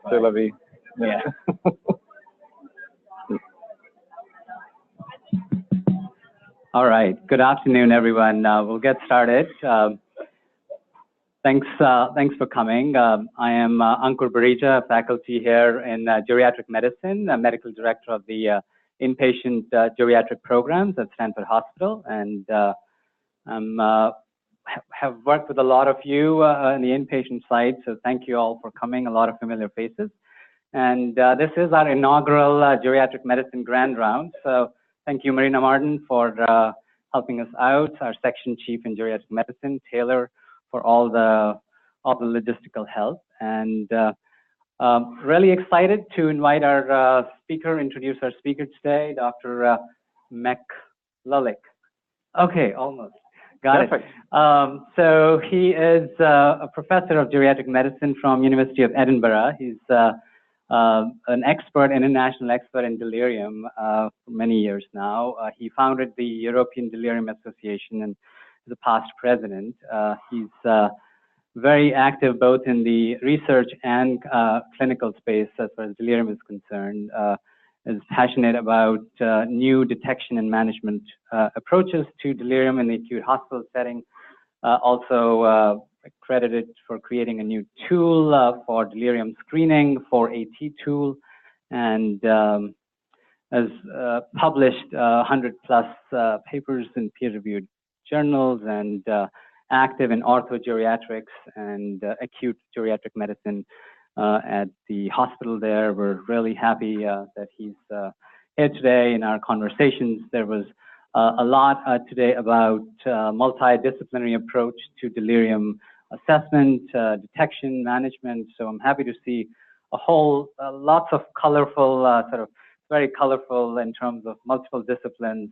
C'est la vie. Yeah. All right. Good afternoon, everyone. We'll get started. Thanks for coming. I am Ankur Barija, faculty here in geriatric medicine, medical director of the inpatient geriatric programs at Stanford Hospital, and have worked with a lot of you in the inpatient side. So thank you all for coming. A lot of familiar faces. And this is our inaugural geriatric medicine grand round. So thank you, Marina Martin, for helping us out, our section chief in geriatric medicine, Taylor, for all the logistical help. And really excited to invite our introduce our speaker today, Dr. MacLullich. Okay, almost. Got Perfect. it. So he is a professor of geriatric medicine from University of Edinburgh. He's an expert, international expert in delirium for many years now. He founded the European Delirium Association and is a past president. He's very active both in the research and clinical space as far as delirium is concerned. Is passionate about new detection and management approaches to delirium in the acute hospital setting. Also credited for creating a new tool for delirium screening, 4AT tool, and has published 100+ papers in peer-reviewed journals, and active in orthogeriatrics and acute geriatric medicine at the hospital there. We're really happy that he's here today in our conversations. There was a lot today about multidisciplinary approach to delirium assessment, detection, management. So I'm happy to see lots of colorful, very colorful in terms of multiple disciplines,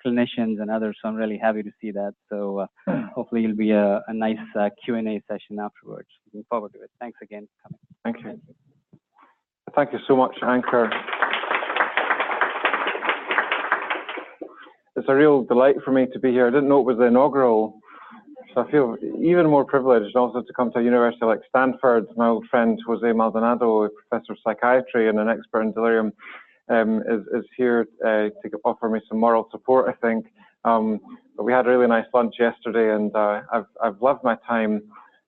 clinicians and others. So I'm really happy to see that. So hopefully it'll be a nice Q&A session afterwards. Looking forward to it. Thanks again for coming. Thank you. Thank you so much, Ankur. It's a real delight for me to be here. I didn't know it was the inaugural, so I feel even more privileged also to come to a university like Stanford. My old friend Jose Maldonado, a professor of psychiatry and an expert in delirium, is here to offer me some moral support, I think. But we had a really nice lunch yesterday, and I've loved my time.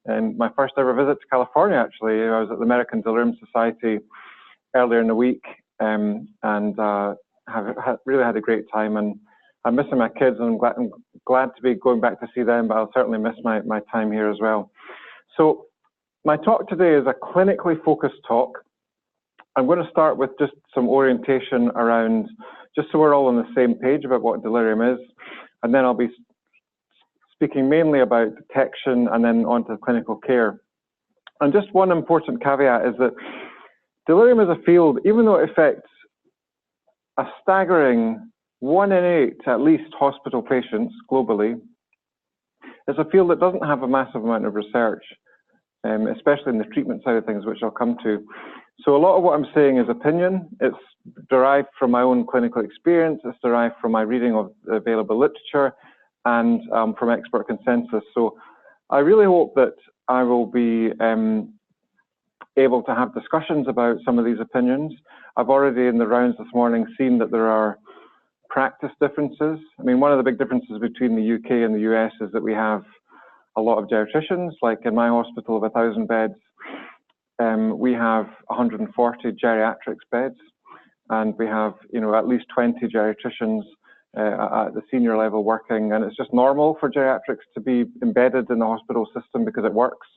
And my first ever visit to California, actually, I was at the American Delirium Society earlier in the week, and really had a great time. And I'm missing my kids, and I'm glad to be going back to see them, but I'll certainly miss my time here as well. So my talk today is a clinically focused talk. I'm going to start with just some orientation around, just so we're all on the same page about what delirium is, and then I'll be speaking mainly about detection and then on to clinical care. And just one important caveat is that delirium is a field, even though it affects a staggering 1 in 8 at least hospital patients globally, it's a field that doesn't have a massive amount of research, especially in the treatment side of things, which I'll come to. So a lot of what I'm saying is opinion. It's derived from my own clinical experience. It's derived from my reading of the available literature and from expert consensus. So I really hope that I will be able to have discussions about some of these opinions. I've already in the rounds this morning seen that there are practice differences. I mean, one of the big differences between the UK and the US is that we have a lot of geriatricians. Like in my hospital of 1,000 beds, we have 140 geriatrics beds, and we have, at least 20 geriatricians at the senior level working, and it's just normal for geriatrics to be embedded in the hospital system because it works,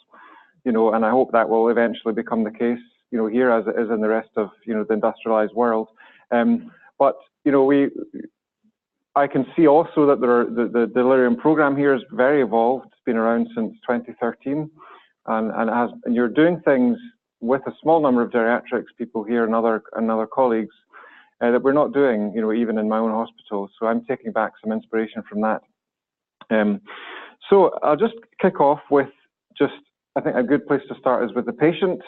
and I hope that will eventually become the case, here as it is in the rest of, the industrialized world. But, I can see also that the delirium program here is very evolved. It's been around since 2013, and you're doing things with a small number of geriatrics people here and other colleagues that we're not doing, even in my own hospital. So I'm taking back some inspiration from that. So I'll just kick off with I think a good place to start is with the patient.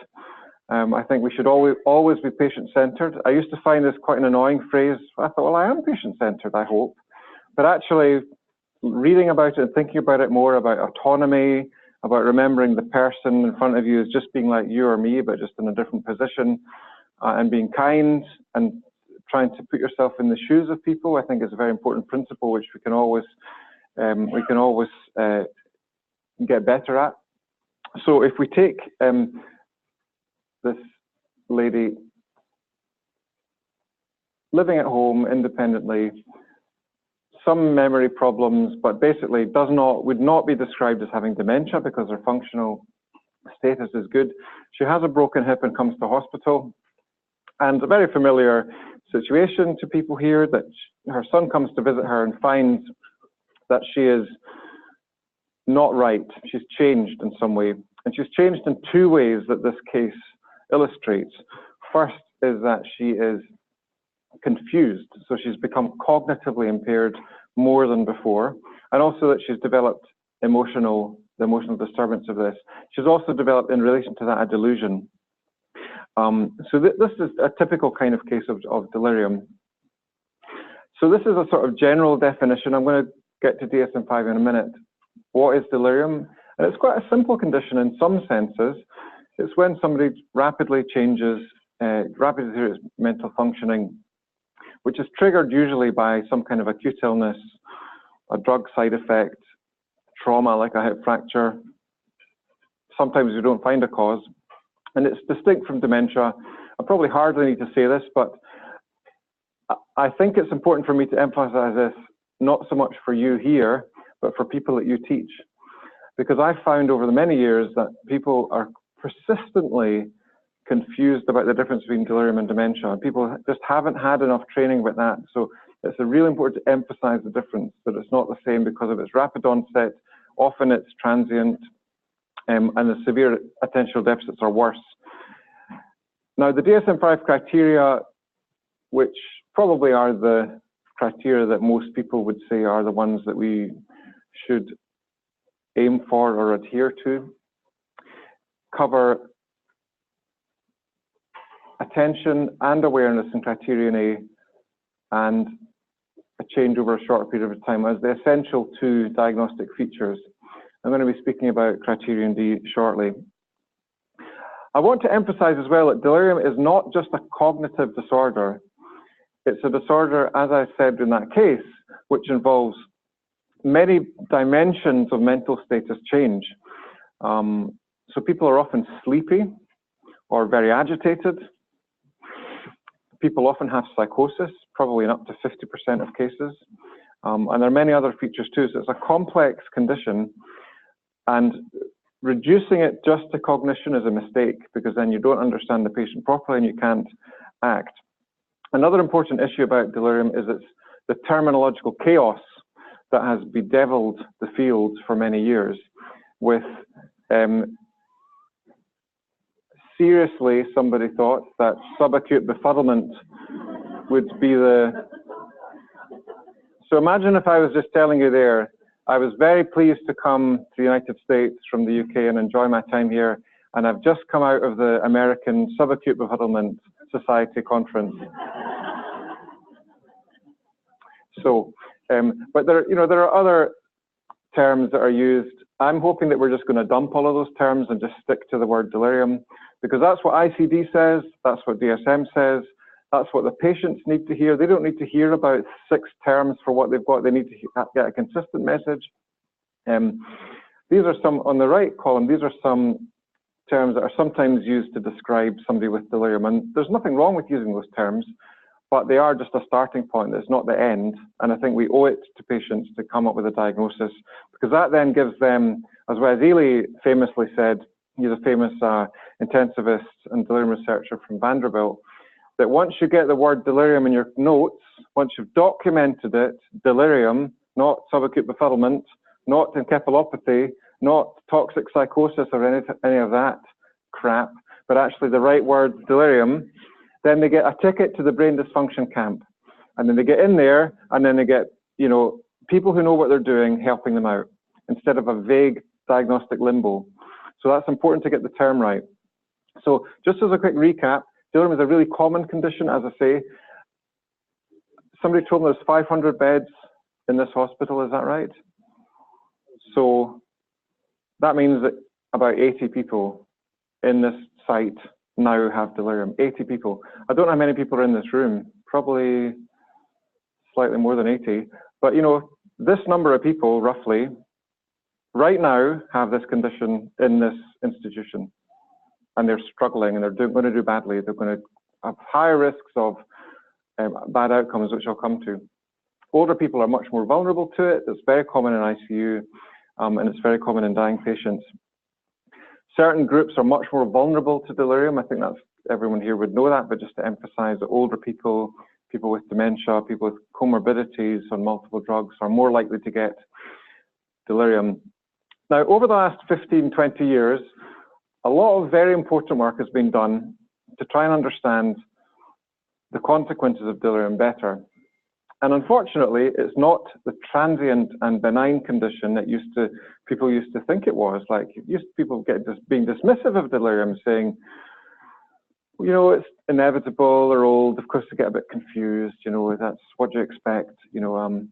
I think we should always be patient-centered. I used to find this quite an annoying phrase. I thought, well, I am patient-centered, I hope. But actually, reading about it and thinking about it more, about autonomy, about remembering the person in front of you as just being like you or me, but just in a different position, and being kind and trying to put yourself in the shoes of people, I think is a very important principle which we can always get better at. So if we take this lady living at home independently, some memory problems, but basically would not be described as having dementia because her functional status is good. She has a broken hip and comes to hospital. And a very familiar situation to people here, that her son comes to visit her and finds that she is not right. She's changed in some way. And she's changed in two ways that this case illustrates. First is that she is confused. So she's become cognitively impaired more than before. And also that she's developed the emotional disturbance of this. She's also developed, in relation to that, a delusion. So this is a typical kind of case of delirium. So this is a sort of general definition. I'm going to get to DSM-5 in a minute. What is delirium? And it's quite a simple condition in some senses. It's when somebody rapidly changes through its mental functioning, which is triggered usually by some kind of acute illness, a drug side effect, trauma like a hip fracture. Sometimes we don't find a cause. And it's distinct from dementia. I probably hardly need to say this, but I think it's important for me to emphasize this, not so much for you here, but for people that you teach. Because I've found over the many years that people are persistently confused about the difference between delirium and dementia. People just haven't had enough training about that. So it's really important to emphasize the difference, that it's not the same because of its rapid onset. Often it's transient, and the severe attentional deficits are worse. Now, the DSM-5 criteria, which probably are the criteria that most people would say are the ones that we should aim for or adhere to, cover attention and awareness in criterion A, and a change over a short period of time as the essential two diagnostic features. I'm going to be speaking about criterion D shortly. I want to emphasize as well that delirium is not just a cognitive disorder. It's a disorder, as I said in that case, which involves many dimensions of mental status change. So people are often sleepy or very agitated. People often have psychosis, probably in up to 50% of cases. And there are many other features too. So it's a complex condition. And reducing it just to cognition is a mistake, because then you don't understand the patient properly and you can't act. Another important issue about delirium is it's the terminological chaos that has bedeviled the field for many years, with seriously, somebody thought that subacute befuddlement would be the... So imagine if I was just telling you there, I was very pleased to come to the United States from the UK and enjoy my time here, and I've just come out of the American Subacute Befuddlement Society conference. So, but there are other terms that are used. I'm hoping that we're just going to dump all of those terms and just stick to the word delirium, because that's what ICD says, that's what DSM says, that's what the patients need to hear. They don't need to hear about 6 terms for what they've got. They need to get a consistent message. These are some, on the right column, these are some terms that are sometimes used to describe somebody with delirium. And there's nothing wrong with using those terms, but they are just a starting point. It's not the end. And I think we owe it to patients to come up with a diagnosis, because that then gives them, as Wes Ely famously said, he's a famous intensivist and delirium researcher from Vanderbilt, that once you get the word delirium in your notes, once you've documented it, delirium, not subacute befuddlement, not encephalopathy, not toxic psychosis or any of that crap, but actually the right word, delirium, then they get a ticket to the brain dysfunction camp. And then they get in there, and then they get, people who know what they're doing helping them out, instead of a vague diagnostic limbo. So that's important to get the term right. So just as a quick recap, delirium is a really common condition, as I say. Somebody told me there's 500 beds in this hospital, is that right? So that means that about 80 people in this site now have delirium. 80 people. I don't know how many people are in this room, probably slightly more than 80. But, you know, this number of people, roughly, right now have this condition in this institution. And they're struggling, and they're going to do badly. They're going to have high risks of bad outcomes, which I'll come to. Older people are much more vulnerable to it. It's very common in ICU, and it's very common in dying patients. Certain groups are much more vulnerable to delirium. I think that's everyone here would know that, but just to emphasize that older people, people with dementia, people with comorbidities on multiple drugs are more likely to get delirium. Now, over the last 15, 20 years, a lot of very important work has been done to try and understand the consequences of delirium better. And unfortunately, it's not the transient and benign condition that people used to think it was. Like, people being dismissive of delirium, saying, you know, it's inevitable or old. Of course, they get a bit confused. You know, that's what you expect. You know,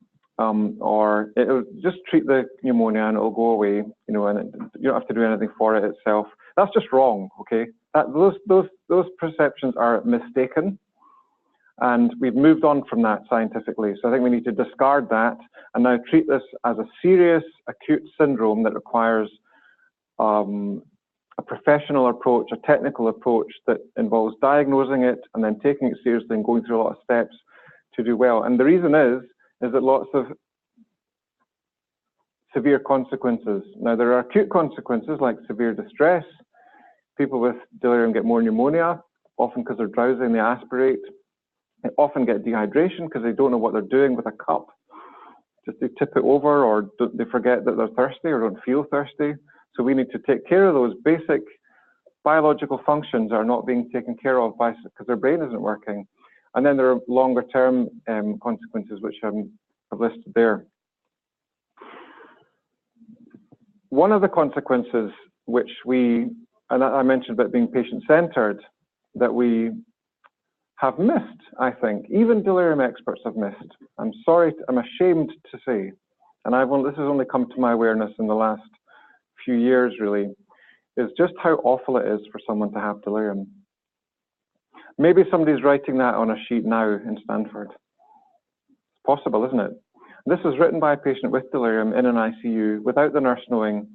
or it'll just treat the pneumonia and it'll go away. You know, and you don't have to do anything for it itself. That's just wrong. Okay, those perceptions are mistaken. And we've moved on from that scientifically. So I think we need to discard that and now treat this as a serious acute syndrome that requires a professional approach, a technical approach that involves diagnosing it and then taking it seriously and going through a lot of steps to do well. And the reason is that lots of severe consequences. Now, there are acute consequences like severe distress. People with delirium get more pneumonia, often because they're drowsy and they aspirate. They often get dehydration because they don't know what they're doing with a cup. Just they tip it over, or they forget that they're thirsty or don't feel thirsty. So we need to take care of those basic biological functions are not being taken care of because their brain isn't working. And then there are longer term consequences, which I've listed there. One of the consequences which and I mentioned about being patient-centered, that we have missed, I think, even delirium experts have missed. I'm ashamed to say, and this has only come to my awareness in the last few years really, is just how awful it is for someone to have delirium. Maybe somebody's writing that on a sheet now in Stanford. It's possible, isn't it? This was written by a patient with delirium in an ICU without the nurse knowing.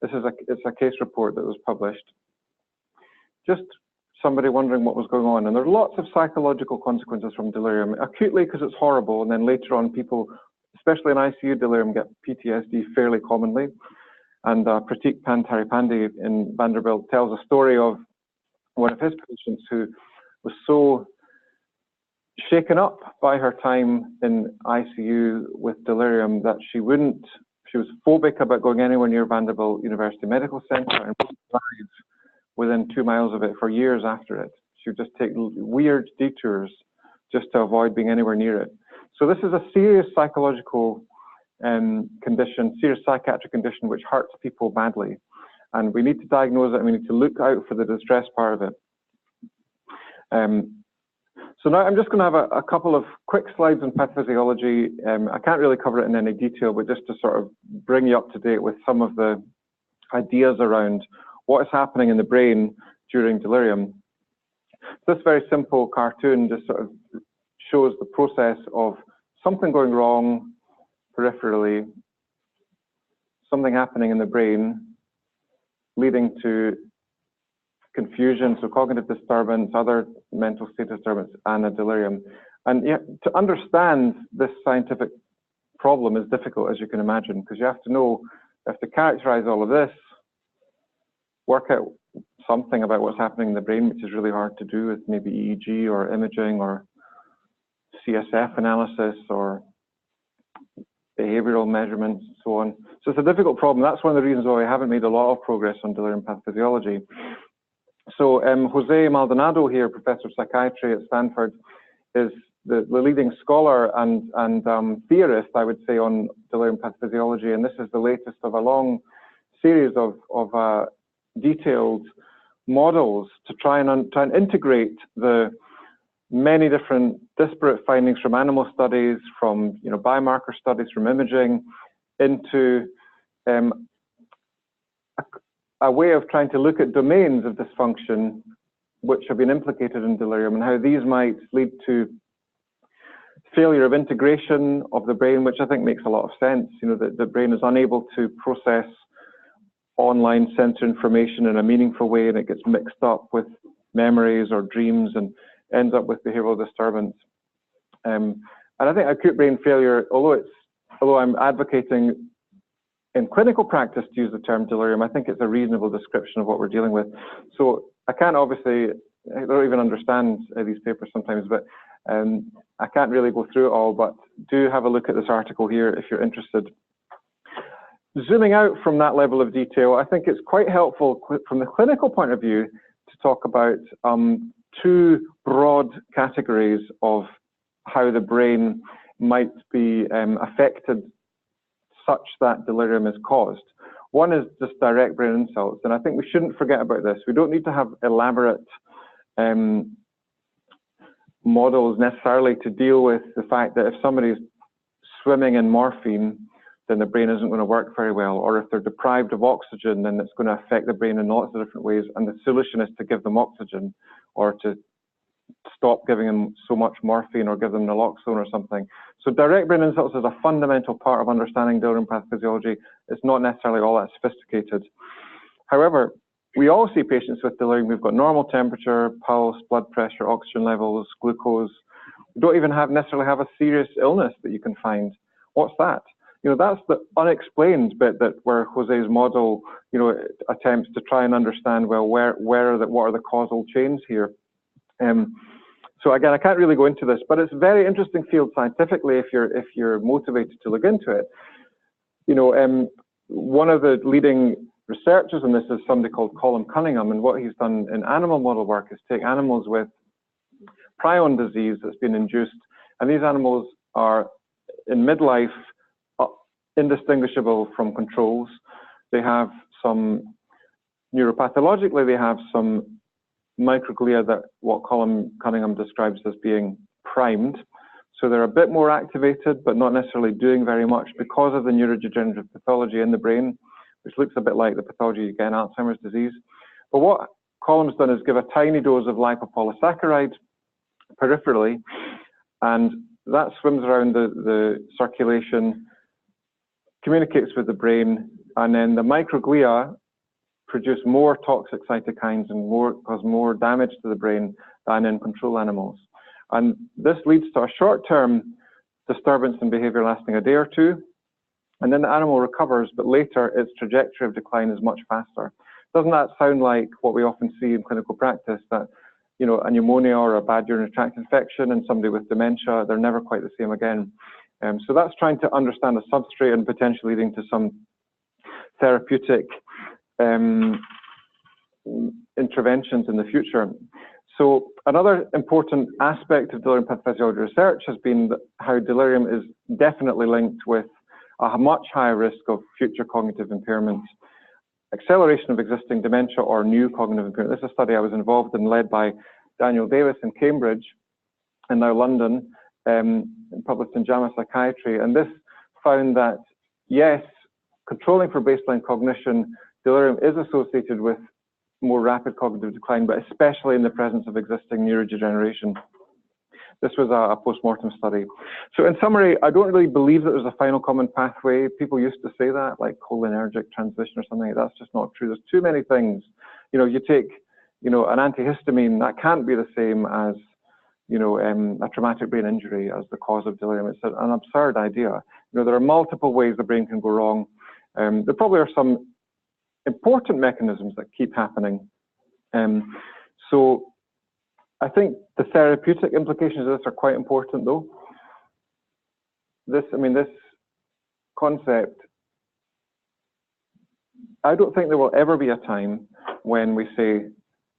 It's a case report that was published. Just somebody wondering what was going on. And there are lots of psychological consequences from delirium, acutely because it's horrible, and then later on people, especially in ICU delirium, get PTSD fairly commonly. And Pratik Pantharipandi in Vanderbilt tells a story of one of his patients who was so shaken up by her time in ICU with delirium that she was phobic about going anywhere near Vanderbilt University Medical Center and died within 2 miles of it for years after it. She would just take weird detours just to avoid being anywhere near it. So this is a serious psychological condition, serious psychiatric condition which hurts people badly. And we need to diagnose it and we need to look out for the distress part of it. So now I'm just going to have a couple of quick slides on pathophysiology. I can't really cover it in any detail, but just to sort of bring you up to date with some of the ideas around what is happening in the brain during delirium. This very simple cartoon just sort of shows the process of something going wrong peripherally, something happening in the brain, leading to confusion, so cognitive disturbance, other mental state disturbance, and a delirium. And yet, to understand this scientific problem is difficult, as you can imagine, because you have to characterize all of this, work out something about what's happening in the brain, which is really hard to do with maybe EEG or imaging or CSF analysis or behavioral measurements and so on. So it's a difficult problem. That's one of the reasons why we haven't made a lot of progress on delirium pathophysiology. So Jose Maldonado here, professor of psychiatry at Stanford, is the leading scholar and theorist, I would say, on delirium pathophysiology. And this is the latest of a long series of detailed models to try and integrate the many different disparate findings from animal studies, from biomarker studies, from imaging, into a way of trying to look at domains of dysfunction which have been implicated in delirium and how these might lead to failure of integration of the brain, which I think makes a lot of sense. You know, that the brain is unable to process online sensory information in a meaningful way, and it gets mixed up with memories or dreams and ends up with behavioral disturbance. And I think acute brain failure, although I'm advocating in clinical practice to use the term delirium, I think it's a reasonable description of what we're dealing with. So I can't obviously, I don't even understand these papers sometimes, but I can't really go through it all, but do have a look at this article here if you're interested. Zooming out from that level of detail, I think it's quite helpful from the clinical point of view to talk about two broad categories of how the brain might be affected such that delirium is caused. One is just direct brain insults, and I think we shouldn't forget about this. We don't need to have elaborate models necessarily to deal with the fact that if somebody's swimming in morphine, then the brain isn't going to work very well, or if they're deprived of oxygen, then it's going to affect the brain in lots of different ways, and the solution is to give them oxygen or to stop giving them so much morphine or give them naloxone or something. So direct brain insults is a fundamental part of understanding delirium pathophysiology. It's not necessarily all that sophisticated. However, we all see patients with delirium who've got normal temperature, pulse, blood pressure, oxygen levels, glucose. We don't even necessarily have a serious illness that you can find. What's that? You know, that's the unexplained bit where Jose's model, you know, attempts to try and understand, well, what are the causal chains here? So again, I can't really go into this, but it's a very interesting field scientifically if you're motivated to look into it. You know, one of the leading researchers in this is somebody called Colin Cunningham, and what he's done in animal model work is take animals with prion disease that's been induced, and these animals are in midlife indistinguishable from controls. They have some neuropathologically, they have some microglia that what Colin Cunningham describes as being primed. So they're a bit more activated, but not necessarily doing very much because of the neurodegenerative pathology in the brain, which looks a bit like the pathology you get in Alzheimer's disease. But what Colin's done is give a tiny dose of lipopolysaccharide peripherally, and that swims around the circulation, communicates with the brain, and then the microglia produce more toxic cytokines and cause more damage to the brain than in control animals. And this leads to a short-term disturbance in behavior lasting a day or two, and then the animal recovers, but later its trajectory of decline is much faster. Doesn't that sound like what we often see in clinical practice, that, you know, a pneumonia or a bad urinary tract infection and somebody with dementia, they're never quite the same again. So that's trying to understand the substrate and potentially leading to some therapeutic interventions in the future. So another important aspect of delirium pathophysiology research has been how delirium is definitely linked with a much higher risk of future cognitive impairments, acceleration of existing dementia or new cognitive impairment. This is a study I was involved in, led by Daniel Davis in Cambridge and now London, published in JAMA Psychiatry. And this found that, yes, controlling for baseline cognition, delirium is associated with more rapid cognitive decline, but especially in the presence of existing neurodegeneration. This was a post-mortem study. So in summary, I don't really believe that there's a final common pathway. People used to say that, like cholinergic transmission or something. That's just not true. There's too many things. You know, you take, you know, an antihistamine, that can't be the same as, you know, a traumatic brain injury as the cause of delirium. It's an absurd idea. You know, there are multiple ways the brain can go wrong. There probably are some important mechanisms that keep happening. So I think the therapeutic implications of this are quite important, though. This concept, I don't think there will ever be a time when we say,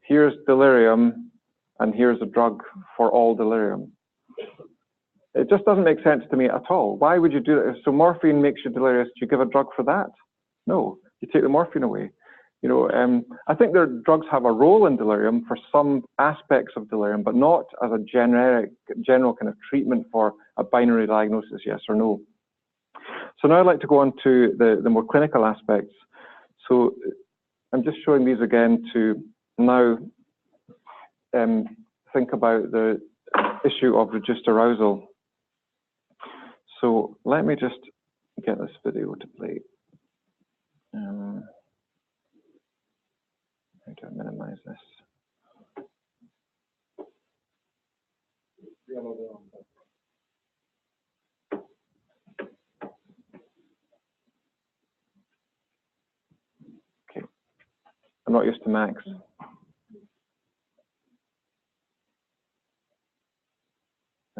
here's delirium and here's a drug for all delirium. It just doesn't make sense to me at all. Why would you do that? So morphine makes you delirious. Do you give a drug for that? No, you take the morphine away. You know, I think drugs have a role in delirium for some aspects of delirium, but not as a general kind of treatment for a binary diagnosis, yes or no. So now I'd like to go on to the more clinical aspects. So I'm just showing these again to now think about the issue of reduced arousal. So let me just get this video to play. How do I minimize this? Okay, I'm not used to Macs.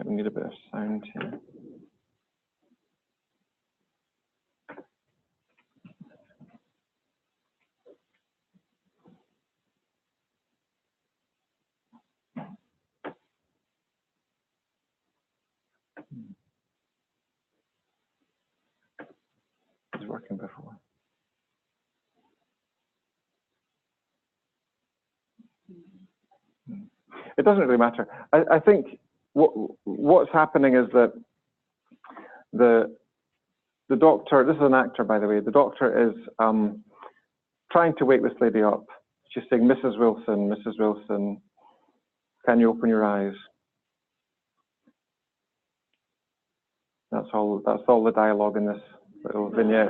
We need a bit of sound here. It's working before. It doesn't really matter. I think what's happening is that the doctor, this is an actor, by the way, the doctor is trying to wake this lady up. She's saying, Mrs. Wilson, can you open your eyes? That's all the dialogue in this little vignette.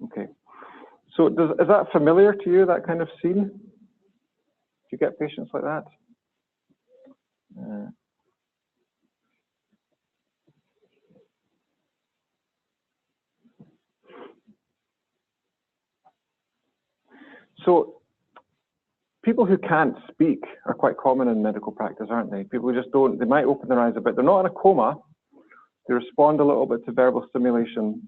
Okay. So is that familiar to you, that kind of scene? Do you get patients like that? So people who can't speak are quite common in medical practice, aren't they? People who just don't, they might open their eyes a bit. They're not in a coma. They respond a little bit to verbal stimulation.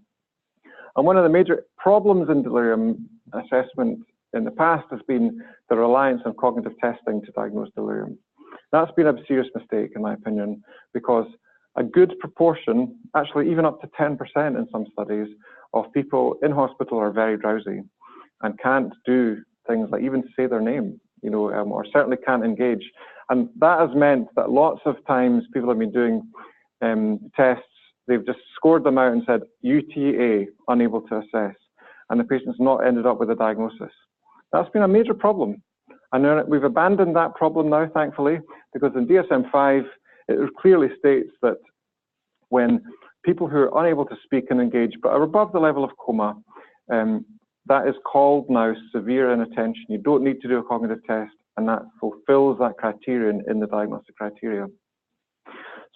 And one of the major problems in delirium assessment in the past has been the reliance on cognitive testing to diagnose delirium. That's been a serious mistake, in my opinion, because a good proportion, actually even up to 10% in some studies, of people in hospital are very drowsy and can't do things like even say their name, or certainly can't engage. And that has meant that lots of times people have been doing tests, they've just scored them out and said, UTA, unable to assess, and the patient's not ended up with a diagnosis. That's been a major problem. And we've abandoned that problem now, thankfully, because in DSM-5, it clearly states that when people who are unable to speak and engage but are above the level of coma, that is called now severe inattention. You don't need to do a cognitive test, and that fulfills that criterion in the diagnostic criteria.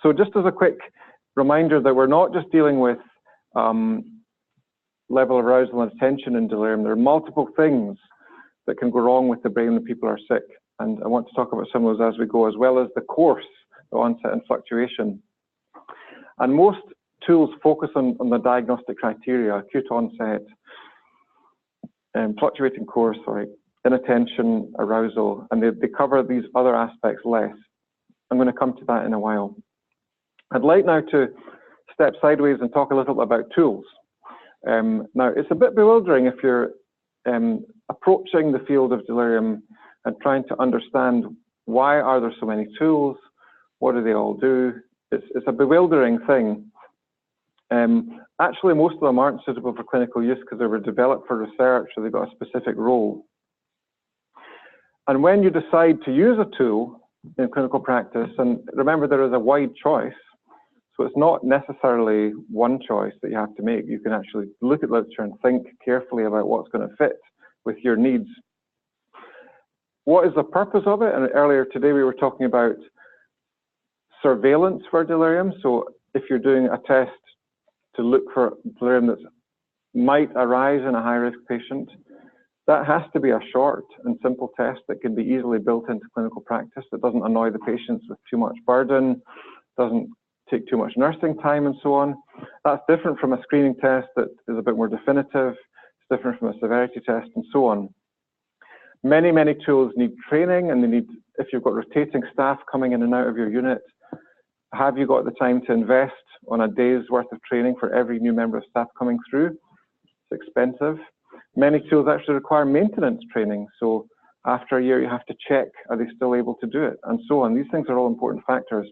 So just as a quick reminder that we're not just dealing with level of arousal and attention in delirium. There are multiple things that can go wrong with the brain when people are sick. And I want to talk about some of those as we go, as well as the course, the onset and fluctuation. And most tools focus on the diagnostic criteria, acute onset, fluctuating course, inattention, arousal, and they cover these other aspects less. I'm going to come to that in a while. I'd like now to step sideways and talk a little bit about tools. Now, it's a bit bewildering if you're approaching the field of delirium and trying to understand why are there so many tools, what do they all do? It's a bewildering thing. Actually, most of them aren't suitable for clinical use because they were developed for research, so they've got a specific role. And when you decide to use a tool in clinical practice, and remember there is a wide choice, so it's not necessarily one choice that you have to make. You can actually look at literature and think carefully about what's going to fit with your needs. What is the purpose of it? And earlier today we were talking about surveillance for delirium. So if you're doing a test to look for delirium that might arise in a high-risk patient, that has to be a short and simple test that can be easily built into clinical practice, that doesn't annoy the patients with too much burden, doesn't take too much nursing time and so on. That's different from a screening test that is a bit more definitive. It's different from a severity test and so on. Many, many tools need training, and they need, if you've got rotating staff coming in and out of your unit, have you got the time to invest on a day's worth of training for every new member of staff coming through? It's expensive. Many tools actually require maintenance training. So after a year, you have to check, are they still able to do it, and so on. These things are all important factors.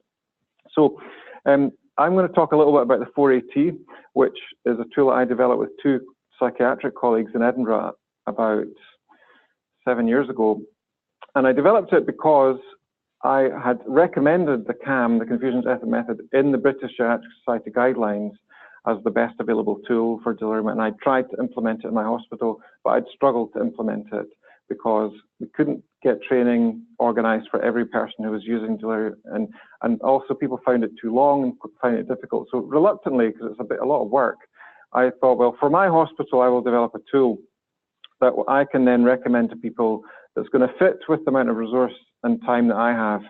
So I'm going to talk a little bit about the 4AT, which is a tool that I developed with 2 psychiatric colleagues in Edinburgh about 7 years ago. And I developed it because I had recommended the CAM, the Confusion Ethic Method, in the British Geriatric Society guidelines as the best available tool for delirium. And I tried to implement it in my hospital, but I'd struggled to implement it because we couldn't get training organized for every person who was using delirium. And also people found it too long and found it difficult. So reluctantly, because it's a lot of work, I thought, well, for my hospital, I will develop a tool that I can then recommend to people that's going to fit with the amount of resource and time that I have.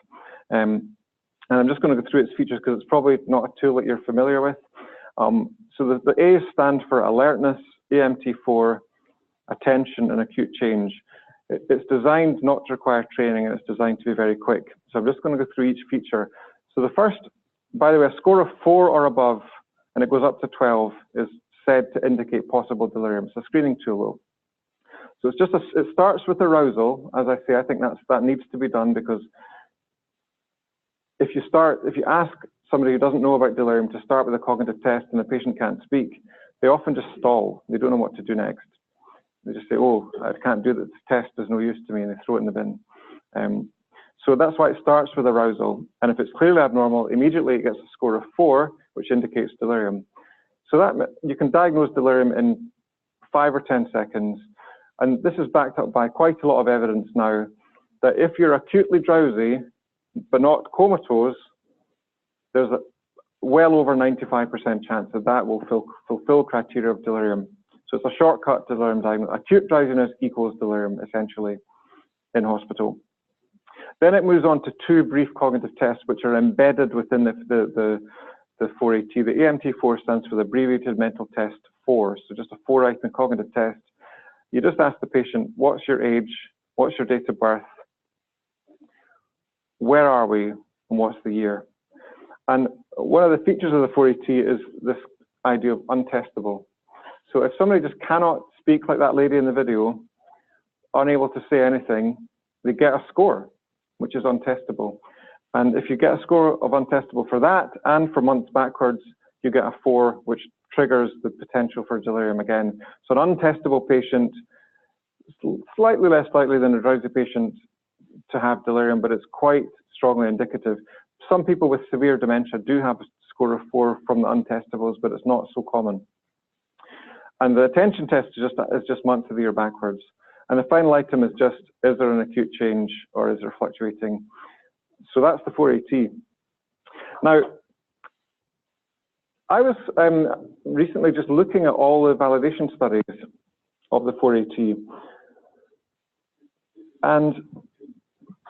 And I'm just going to go through its features because it's probably not a tool that you're familiar with. So the A stand for alertness, AMT4, attention, and acute change. It's designed not to require training, and it's designed to be very quick. So I'm just going to go through each feature. So the first, by the way, a score of 4 or above, and it goes up to 12, is said to indicate possible delirium. It's a screening tool, though. So it's just it starts with arousal. As I say, I think that needs to be done, because if you ask somebody who doesn't know about delirium to start with a cognitive test and the patient can't speak, they often just stall. They don't know what to do next. They just say, oh, I can't do this test, there's no use to me, and they throw it in the bin. So that's why it starts with arousal. And if it's clearly abnormal, immediately it gets a score of 4, which indicates delirium. So that you can diagnose delirium in 5 or 10 seconds. And this is backed up by quite a lot of evidence now that if you're acutely drowsy, but not comatose, there's a well over 95% chance that will fulfill criteria of delirium. So it's a shortcut to delirium diagnosis. Acute drowsiness equals delirium, essentially, in hospital. Then it moves on to 2 brief cognitive tests, which are embedded within the 4AT. The AMT4 stands for the Abbreviated Mental Test 4, so just a 4-item cognitive test. You just ask the patient, what's your age, what's your date of birth, where are we, and what's the year? And one of the features of the 4AT is this idea of untestable. So if somebody just cannot speak like that lady in the video, unable to say anything, they get a score, which is untestable. And if you get a score of untestable for that and for months backwards, you get a 4, which triggers the potential for delirium again. So an untestable patient, slightly less likely than a drowsy patient to have delirium, but it's quite strongly indicative. Some people with severe dementia do have a score of 4 from the untestables, but it's not so common. And the attention test is just months of the year backwards. And the final item is just, is there an acute change or is there fluctuating? So that's the 4AT. Now, I was recently just looking at all the validation studies of the 4AT. And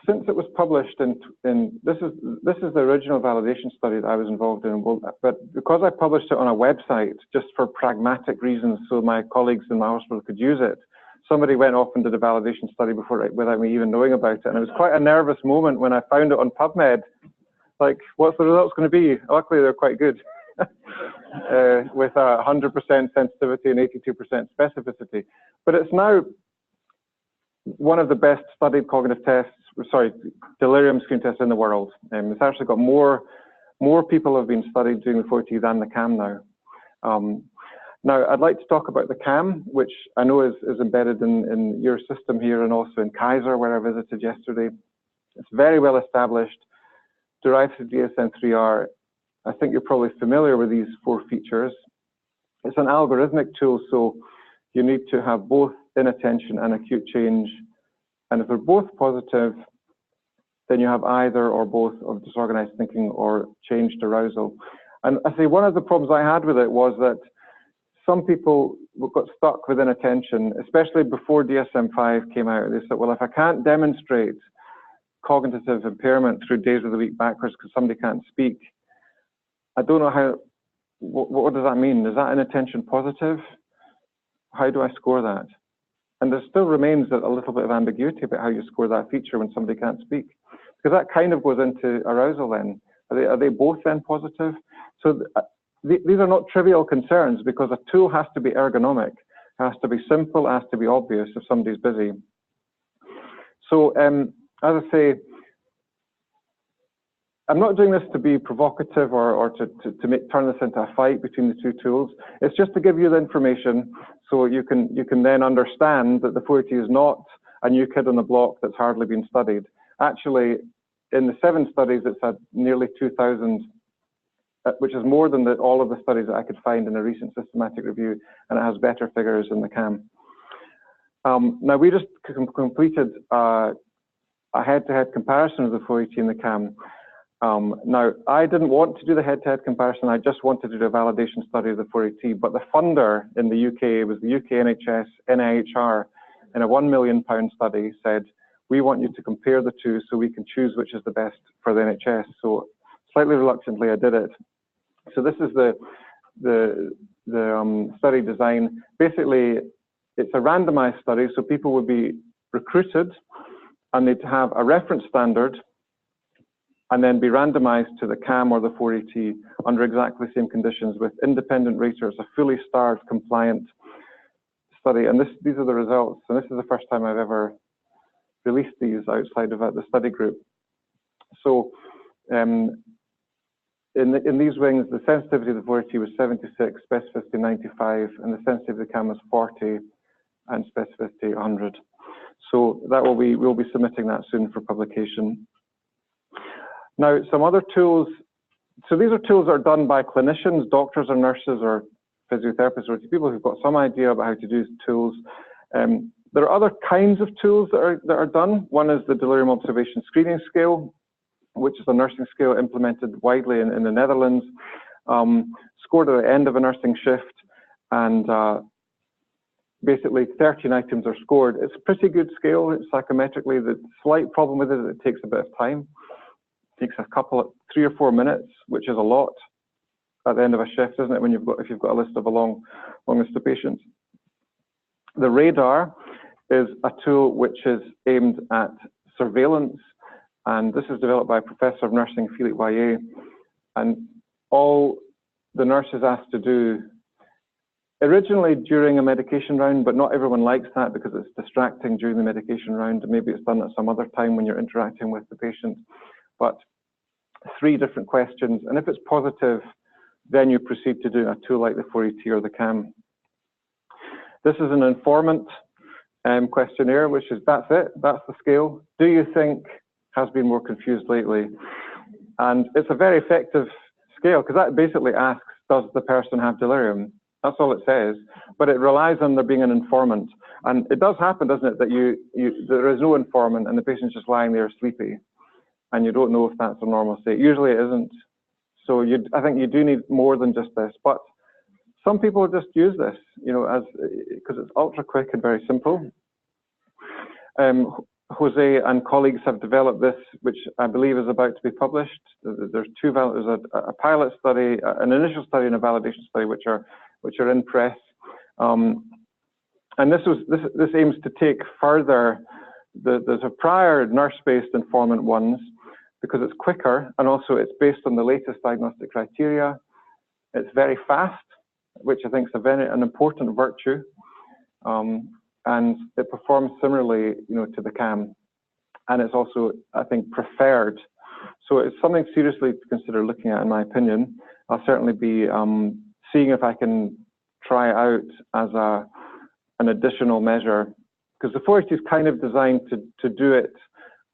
since it was published this is the original validation study that I was involved in, but because I published it on a website just for pragmatic reasons so my colleagues in my hospital could use it, somebody went off and did a validation study without me even knowing about it. And it was quite a nervous moment when I found it on PubMed. Like, what's the results going to be? Luckily, they're quite good. With 100% sensitivity and 82% specificity. But it's now one of the best studied cognitive tests, delirium screen tests in the world. It's actually got more people have been studied doing the 4AT than the CAM now. Now, I'd like to talk about the CAM, which I know is embedded in your system here and also in Kaiser, where I visited yesterday. It's very well established, derived from DSM-3R. I think you're probably familiar with these 4 features. It's an algorithmic tool, so you need to have both inattention and acute change. And if they're both positive, then you have either or both of disorganized thinking or changed arousal. And I say one of the problems I had with it was that some people got stuck with inattention, especially before DSM-5 came out. They said, well, if I can't demonstrate cognitive impairment through days of the week backwards because somebody can't speak, I don't know how, what does that mean? Is that inattention positive? How do I score that? And there still remains a little bit of ambiguity about how you score that feature when somebody can't speak. Because that kind of goes into arousal then. Are they both then positive? So these are not trivial concerns because a tool has to be ergonomic. It has to be simple, it has to be obvious if somebody's busy. So, as I say, I'm not doing this to be provocative or to turn this into a fight between the two tools. It's just to give you the information so you can then understand that the 480 is not a new kid on the block that's hardly been studied. Actually, in the 7 studies, it's had nearly 2,000, which is more than all of the studies that I could find in a recent systematic review, and it has better figures in the CAM. Now, we just completed a head-to-head comparison of the 480 and the CAM. Now, I didn't want to do the head-to-head comparison, I just wanted to do a validation study of the 480, but the funder in the UK was the UK NHS NIHR, in a £1 million study, said, we want you to compare the two so we can choose which is the best for the NHS. So slightly reluctantly, I did it. So this is the study design. Basically, it's a randomized study, so people would be recruited and they'd have a reference standard and then be randomized to the CAM or the 480 under exactly the same conditions with independent raters, a fully starred, compliant study. And these are the results. And this is the first time I've ever released these outside of the study group. So in these wings, the sensitivity of the 480 was 76, specificity 95, and the sensitivity of the CAM was 40, and specificity 100. So that we'll be submitting that soon for publication. Now, some other tools. So these are tools that are done by clinicians, doctors or nurses or physiotherapists or people who've got some idea about how to do tools. There are other kinds of tools that are done. One is the delirium observation screening scale, which is a nursing scale implemented widely in the Netherlands, scored at the end of a nursing shift, and basically 13 items are scored. It's a pretty good scale. It's psychometrically. The slight problem with it is it takes a bit of time. It takes 3 or 4 minutes, which is a lot at the end of a shift, isn't it? When if you've got a list of a long list of patients. The radar is a tool which is aimed at surveillance, and this is developed by a professor of nursing, Philippe Waillet, and all the nurse is asked to do originally during a medication round, but not everyone likes that because it's distracting during the medication round, and maybe it's done at some other time when you're interacting with the patient. But 3 different questions, and if it's positive, then you proceed to do a tool like the 480 or the CAM. This is an informant questionnaire, which is, that's it, that's the scale. Do you think has been more confused lately? And it's a very effective scale because that basically asks, does the person have delirium? That's all it says, but it relies on there being an informant. And it does happen, doesn't it, that there is no informant and the patient's just lying there sleepy and you don't know if that's a normal state. Usually it isn't. So I think you do need more than just this, but some people just use this, because it's ultra quick and very simple. Jose and colleagues have developed this, which I believe is about to be published. There's a pilot study, an initial study, and a validation study, which are in press. And this aims to take further. There's a prior nurse-based informant ones because it's quicker, and also it's based on the latest diagnostic criteria. It's very fast, which I think is an important virtue, and it performs similarly, to the CAM, and it's also, I think, preferred. So it's something seriously to consider looking at, in my opinion. I'll certainly be seeing if I can try it out as an additional measure, because the 480 is kind of designed to do it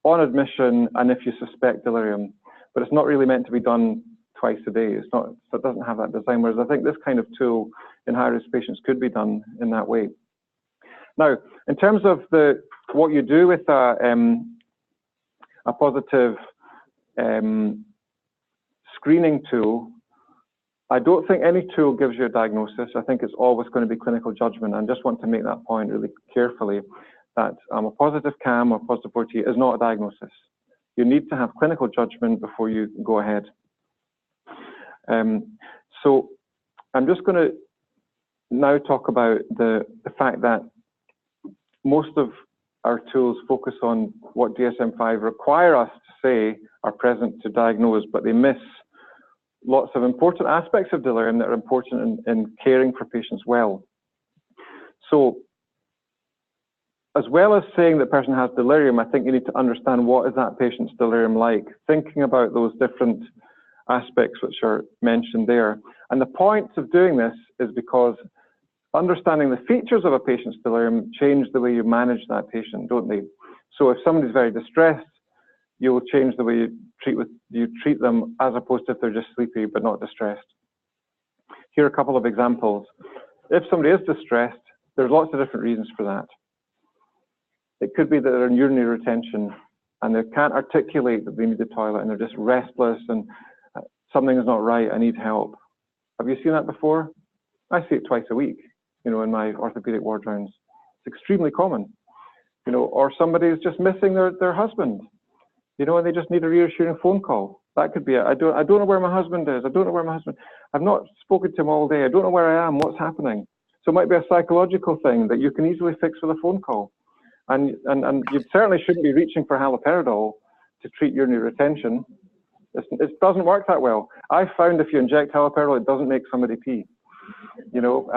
on admission and if you suspect delirium, but it's not really meant to be done twice a day. It doesn't have that design, whereas I think this kind of tool in high-risk patients could be done in that way. Now, in terms of what you do with a positive screening tool, I don't think any tool gives you a diagnosis. I think it's always going to be clinical judgment, and I just want to make that point really carefully, that a positive CAM or positive 480 is not a diagnosis. You need to have clinical judgment before you go ahead. So I'm just going to now talk about the fact that most of our tools focus on what DSM-5 require us to say are present to diagnose, but they miss lots of important aspects of delirium that are important in caring for patients well. So as well as saying that person has delirium, I think you need to understand what is that patient's delirium like, thinking about those different aspects which are mentioned there. And the point of doing this is because understanding the features of a patient's delirium change the way you manage that patient, don't they? So if somebody's very distressed, you will change the way you treat them as opposed to if they're just sleepy but not distressed. Here are a couple of examples. If somebody is distressed, there's lots of different reasons for that. It could be that they're in urinary retention and they can't articulate that they need the toilet and they're just restless and something is not right, I need help. Have you seen that before? I see it twice a week, you know, in my orthopedic ward rounds. It's extremely common, you know, or somebody is just missing their husband, you know, and they just need a reassuring phone call. That could be it. I don't know where my husband is. I don't know where my husband, I've not spoken to him all day. I don't know where I am, what's happening. So it might be a psychological thing that you can easily fix with a phone call. And you certainly shouldn't be reaching for haloperidol to treat urinary retention. It doesn't work that well. I've found if you inject haloperidol, it doesn't make somebody pee, you know,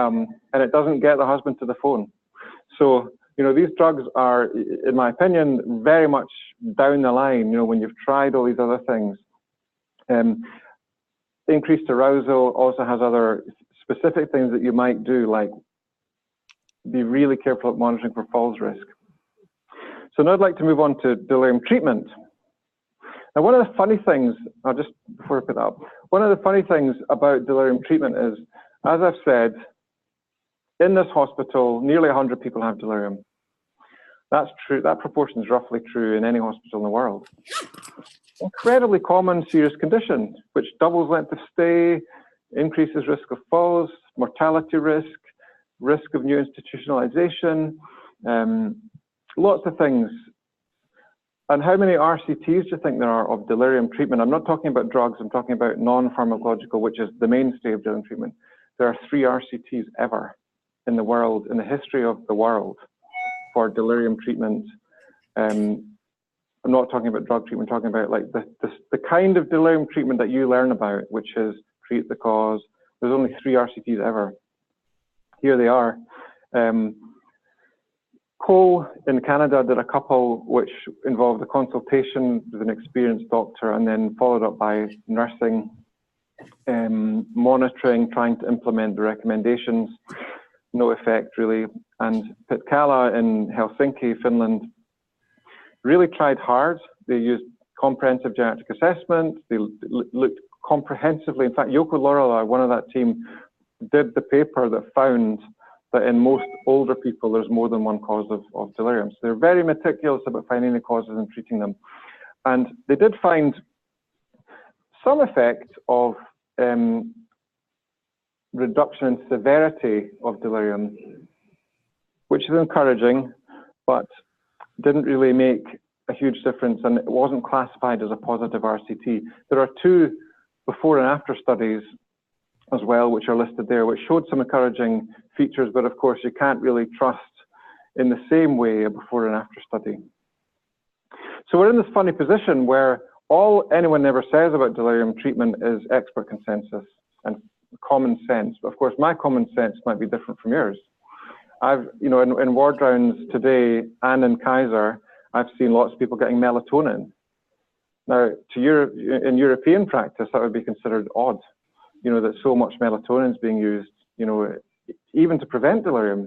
and it doesn't get the husband to the phone. So, you know, these drugs are, in my opinion, very much down the line, you know, when you've tried all these other things. Increased arousal also has other specific things that you might do, like be really careful at monitoring for falls risk. So now I'd like to move on to delirium treatment. Now, one of the funny things, before I put that up, one of the funny things about delirium treatment is, as I've said, in this hospital, nearly 100 people have delirium. That's true, that proportion is roughly true in any hospital in the world. Incredibly common serious condition, which doubles length of stay, increases risk of falls, mortality risk of new institutionalization, lots of things. And how many RCTs do you think there are of delirium treatment? I'm not talking about drugs, I'm talking about non-pharmacological, which is the mainstay of delirium treatment. There are 3 RCTs ever in the world, in the history of the world, for delirium treatment. I'm not talking about drug treatment, I'm talking about like the kind of delirium treatment that you learn about, which is treat the cause. There's only 3 RCTs ever. Here they are. Cole in Canada did a couple which involved a consultation with an experienced doctor and then followed up by nursing, monitoring, trying to implement the recommendations. No effect really. And Pitkala in Helsinki, Finland, really tried hard. They used comprehensive geriatric assessment. They looked comprehensively. In fact, Yoko Lorelei, one of that team, did the paper that found that in most older people, there's more than one cause of delirium. So they're very meticulous about finding the causes and treating them. And they did find some effect of reduction in severity of delirium, which is encouraging, but didn't really make a huge difference, and it wasn't classified as a positive RCT. There are 2 before and after studies as well, which are listed there, which showed some encouraging features, but of course you can't really trust in the same way a before and after study. So we're in this funny position where all anyone ever says about delirium treatment is expert consensus and common sense. But of course, my common sense might be different from yours. I've, you know, in ward rounds today and in Kaiser, I've seen lots of people getting melatonin. Now, in European practice, that would be considered odd. You know, that so much melatonin is being used, you know, even to prevent delirium.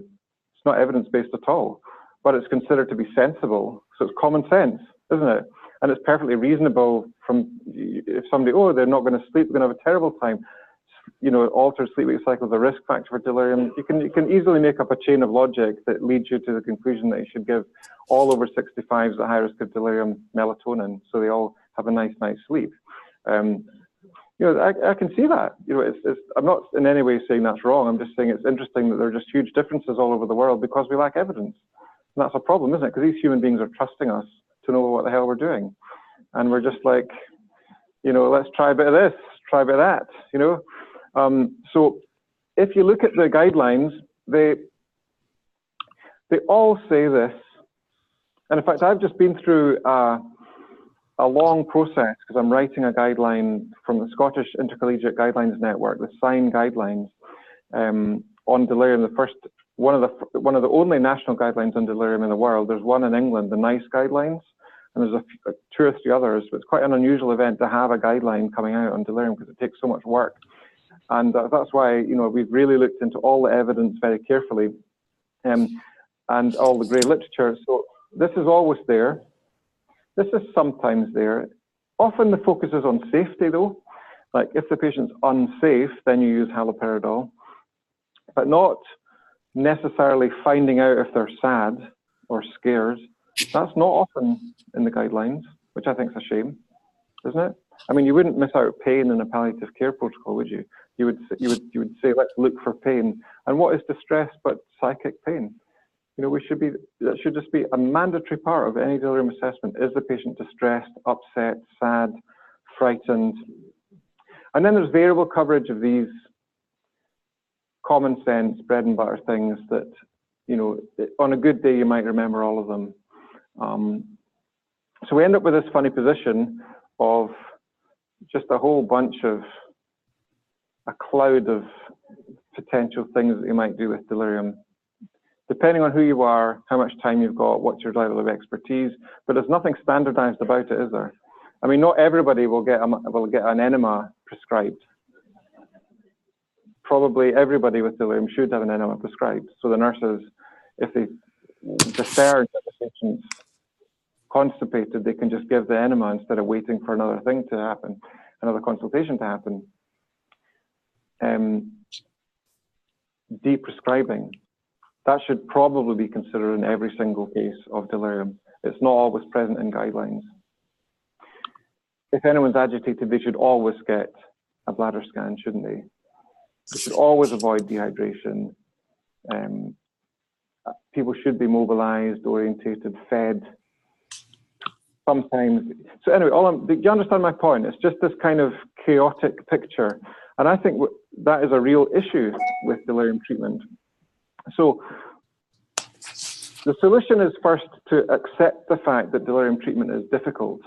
It's not evidence-based at all, but it's considered to be sensible. So it's common sense, isn't it? And it's perfectly reasonable from, if somebody, oh, they're not going to sleep, they're going to have a terrible time. You know, altered sleep-wake cycle is a risk factor for delirium. You can easily make up a chain of logic that leads you to the conclusion that you should give all over 65s at high risk of delirium melatonin, so they all have a nice night's sleep. You know, I can see that. You know, I'm not in any way saying that's wrong. I'm just saying it's interesting that there are just huge differences all over the world because we lack evidence. And that's a problem, isn't it? Because these human beings are trusting us to know what the hell we're doing. And we're just like, you know, let's try a bit of this, try a bit of that, you know. So if you look at the guidelines, they all say this. And in fact, I've just been through a long process because I'm writing a guideline from the Scottish Intercollegiate Guidelines Network, the SIGN guidelines. on delirium. One of the only national guidelines on delirium in the world. There's one in England, the NICE guidelines, and there's two or three others. But it's quite an unusual event to have a guideline coming out on delirium because it takes so much work. And that's why, you know, we've really looked into all the evidence very carefully, and all the great literature. So this is always there. This is sometimes there. Often the focus is on safety, though. Like if the patient's unsafe, then you use haloperidol, but not necessarily finding out if they're sad or scared. That's not often in the guidelines, which I think is a shame, isn't it? I mean, you wouldn't miss out pain in a palliative care protocol, would you? You would say, let's look for pain. And what is distress but psychic pain? You know, that should just be a mandatory part of any delirium assessment. Is the patient distressed, upset, sad, frightened? And then there's variable coverage of these common sense, bread and butter things that, you know, on a good day you might remember all of them. So we end up with this funny position of just a whole bunch of, a cloud of potential things that you might do with delirium, depending on who you are, how much time you've got, what's your level of expertise. But there's nothing standardized about it, is there? I mean, not everybody will get an enema prescribed. Probably everybody with delirium should have an enema prescribed. So the nurses, if they discern that the patient's constipated, they can just give the enema instead of waiting for another thing to happen, another consultation to happen. Deprescribing, that should probably be considered in every single case of delirium. It's not always present in guidelines. If anyone's agitated, they should always get a bladder scan, shouldn't they? They should always avoid dehydration. People should be mobilized, orientated, fed. Sometimes. So anyway, do you understand my point? It's just this kind of chaotic picture. And I think that is a real issue with delirium treatment. So the solution is first to accept the fact that delirium treatment is difficult.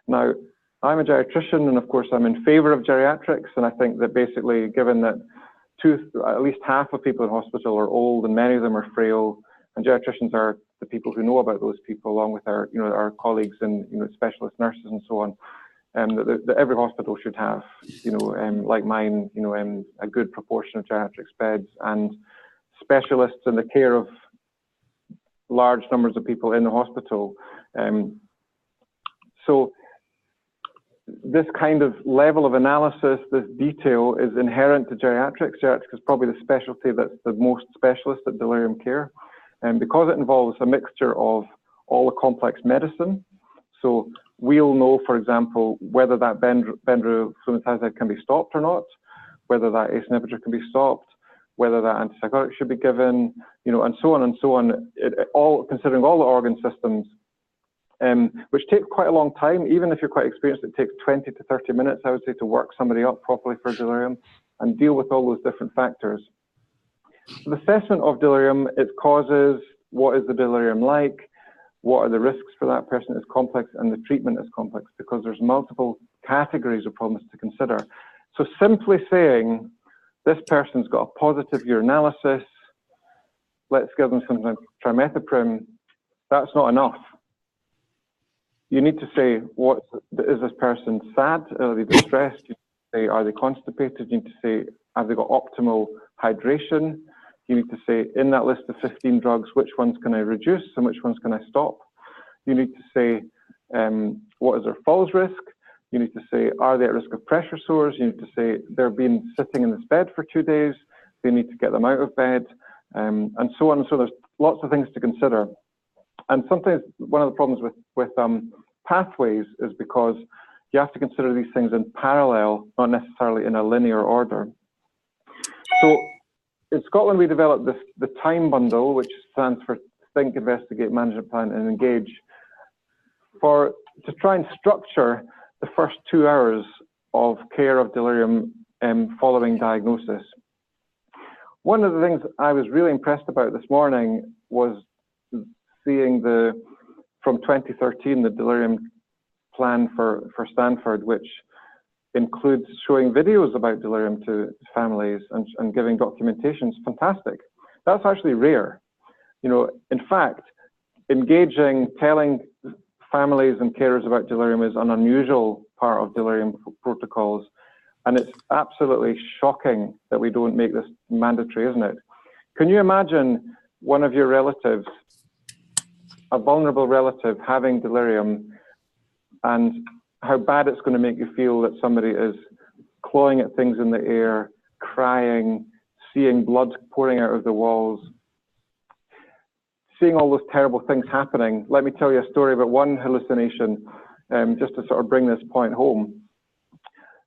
Now, I'm a geriatrician, and of course I'm in favor of geriatrics, and I think that basically, given that at least half of people in hospital are old and many of them are frail, and geriatricians are the people who know about those people, along with our, you know, our colleagues and, you know, specialist nurses and so on, that every hospital should have, you know, like mine, you know, a good proportion of geriatrics beds and specialists in the care of large numbers of people in the hospital. So this kind of level of analysis, this detail, is inherent to geriatrics. Geriatrics is probably the specialty that's the most specialist at delirium care, and because it involves a mixture of all the complex medicine. So we'll know, for example, whether that bendroflumetazide can be stopped or not, whether that ACE inhibitor can be stopped, whether that antipsychotic should be given, you know, and so on and so on. All considering all the organ systems, which takes quite a long time. Even if you're quite experienced, it takes 20 to 30 minutes, I would say, to work somebody up properly for delirium and deal with all those different factors. So the assessment of delirium, its causes, what is the delirium like, what are the risks for that person is complex, and the treatment is complex because there's multiple categories of problems to consider. So simply saying, this person's got a positive urinalysis, let's give them some trimethoprim, that's not enough. You need to say, is this person sad? Are they distressed? You need to say, are they constipated? You need to say, have they got optimal hydration? You need to say, in that list of 15 drugs, which ones can I reduce and which ones can I stop? You need to say, what is their falls risk? You need to say, are they at risk of pressure sores? You need to say, they've been sitting in this bed for 2 days. They need to get them out of bed, and so on. And so there's lots of things to consider. And sometimes one of the problems with pathways is because you have to consider these things in parallel, not necessarily in a linear order. So in Scotland, we developed the time bundle, which stands for Think, Investigate, Management Plan, and Engage, to try and structure the first 2 hours of care of delirium following diagnosis. One of the things I was really impressed about this morning was seeing from 2013, the delirium plan for Stanford, which includes showing videos about delirium to families and giving documentation is fantastic. That's actually rare. You know, in fact, engaging, telling families and carers about delirium is an unusual part of delirium protocols. And it's absolutely shocking that we don't make this mandatory, isn't it? Can you imagine one of your relatives, a vulnerable relative, having delirium, and how bad it's going to make you feel that somebody is clawing at things in the air, crying, seeing blood pouring out of the walls, seeing all those terrible things happening? Let me tell you a story about one hallucination, just to sort of bring this point home.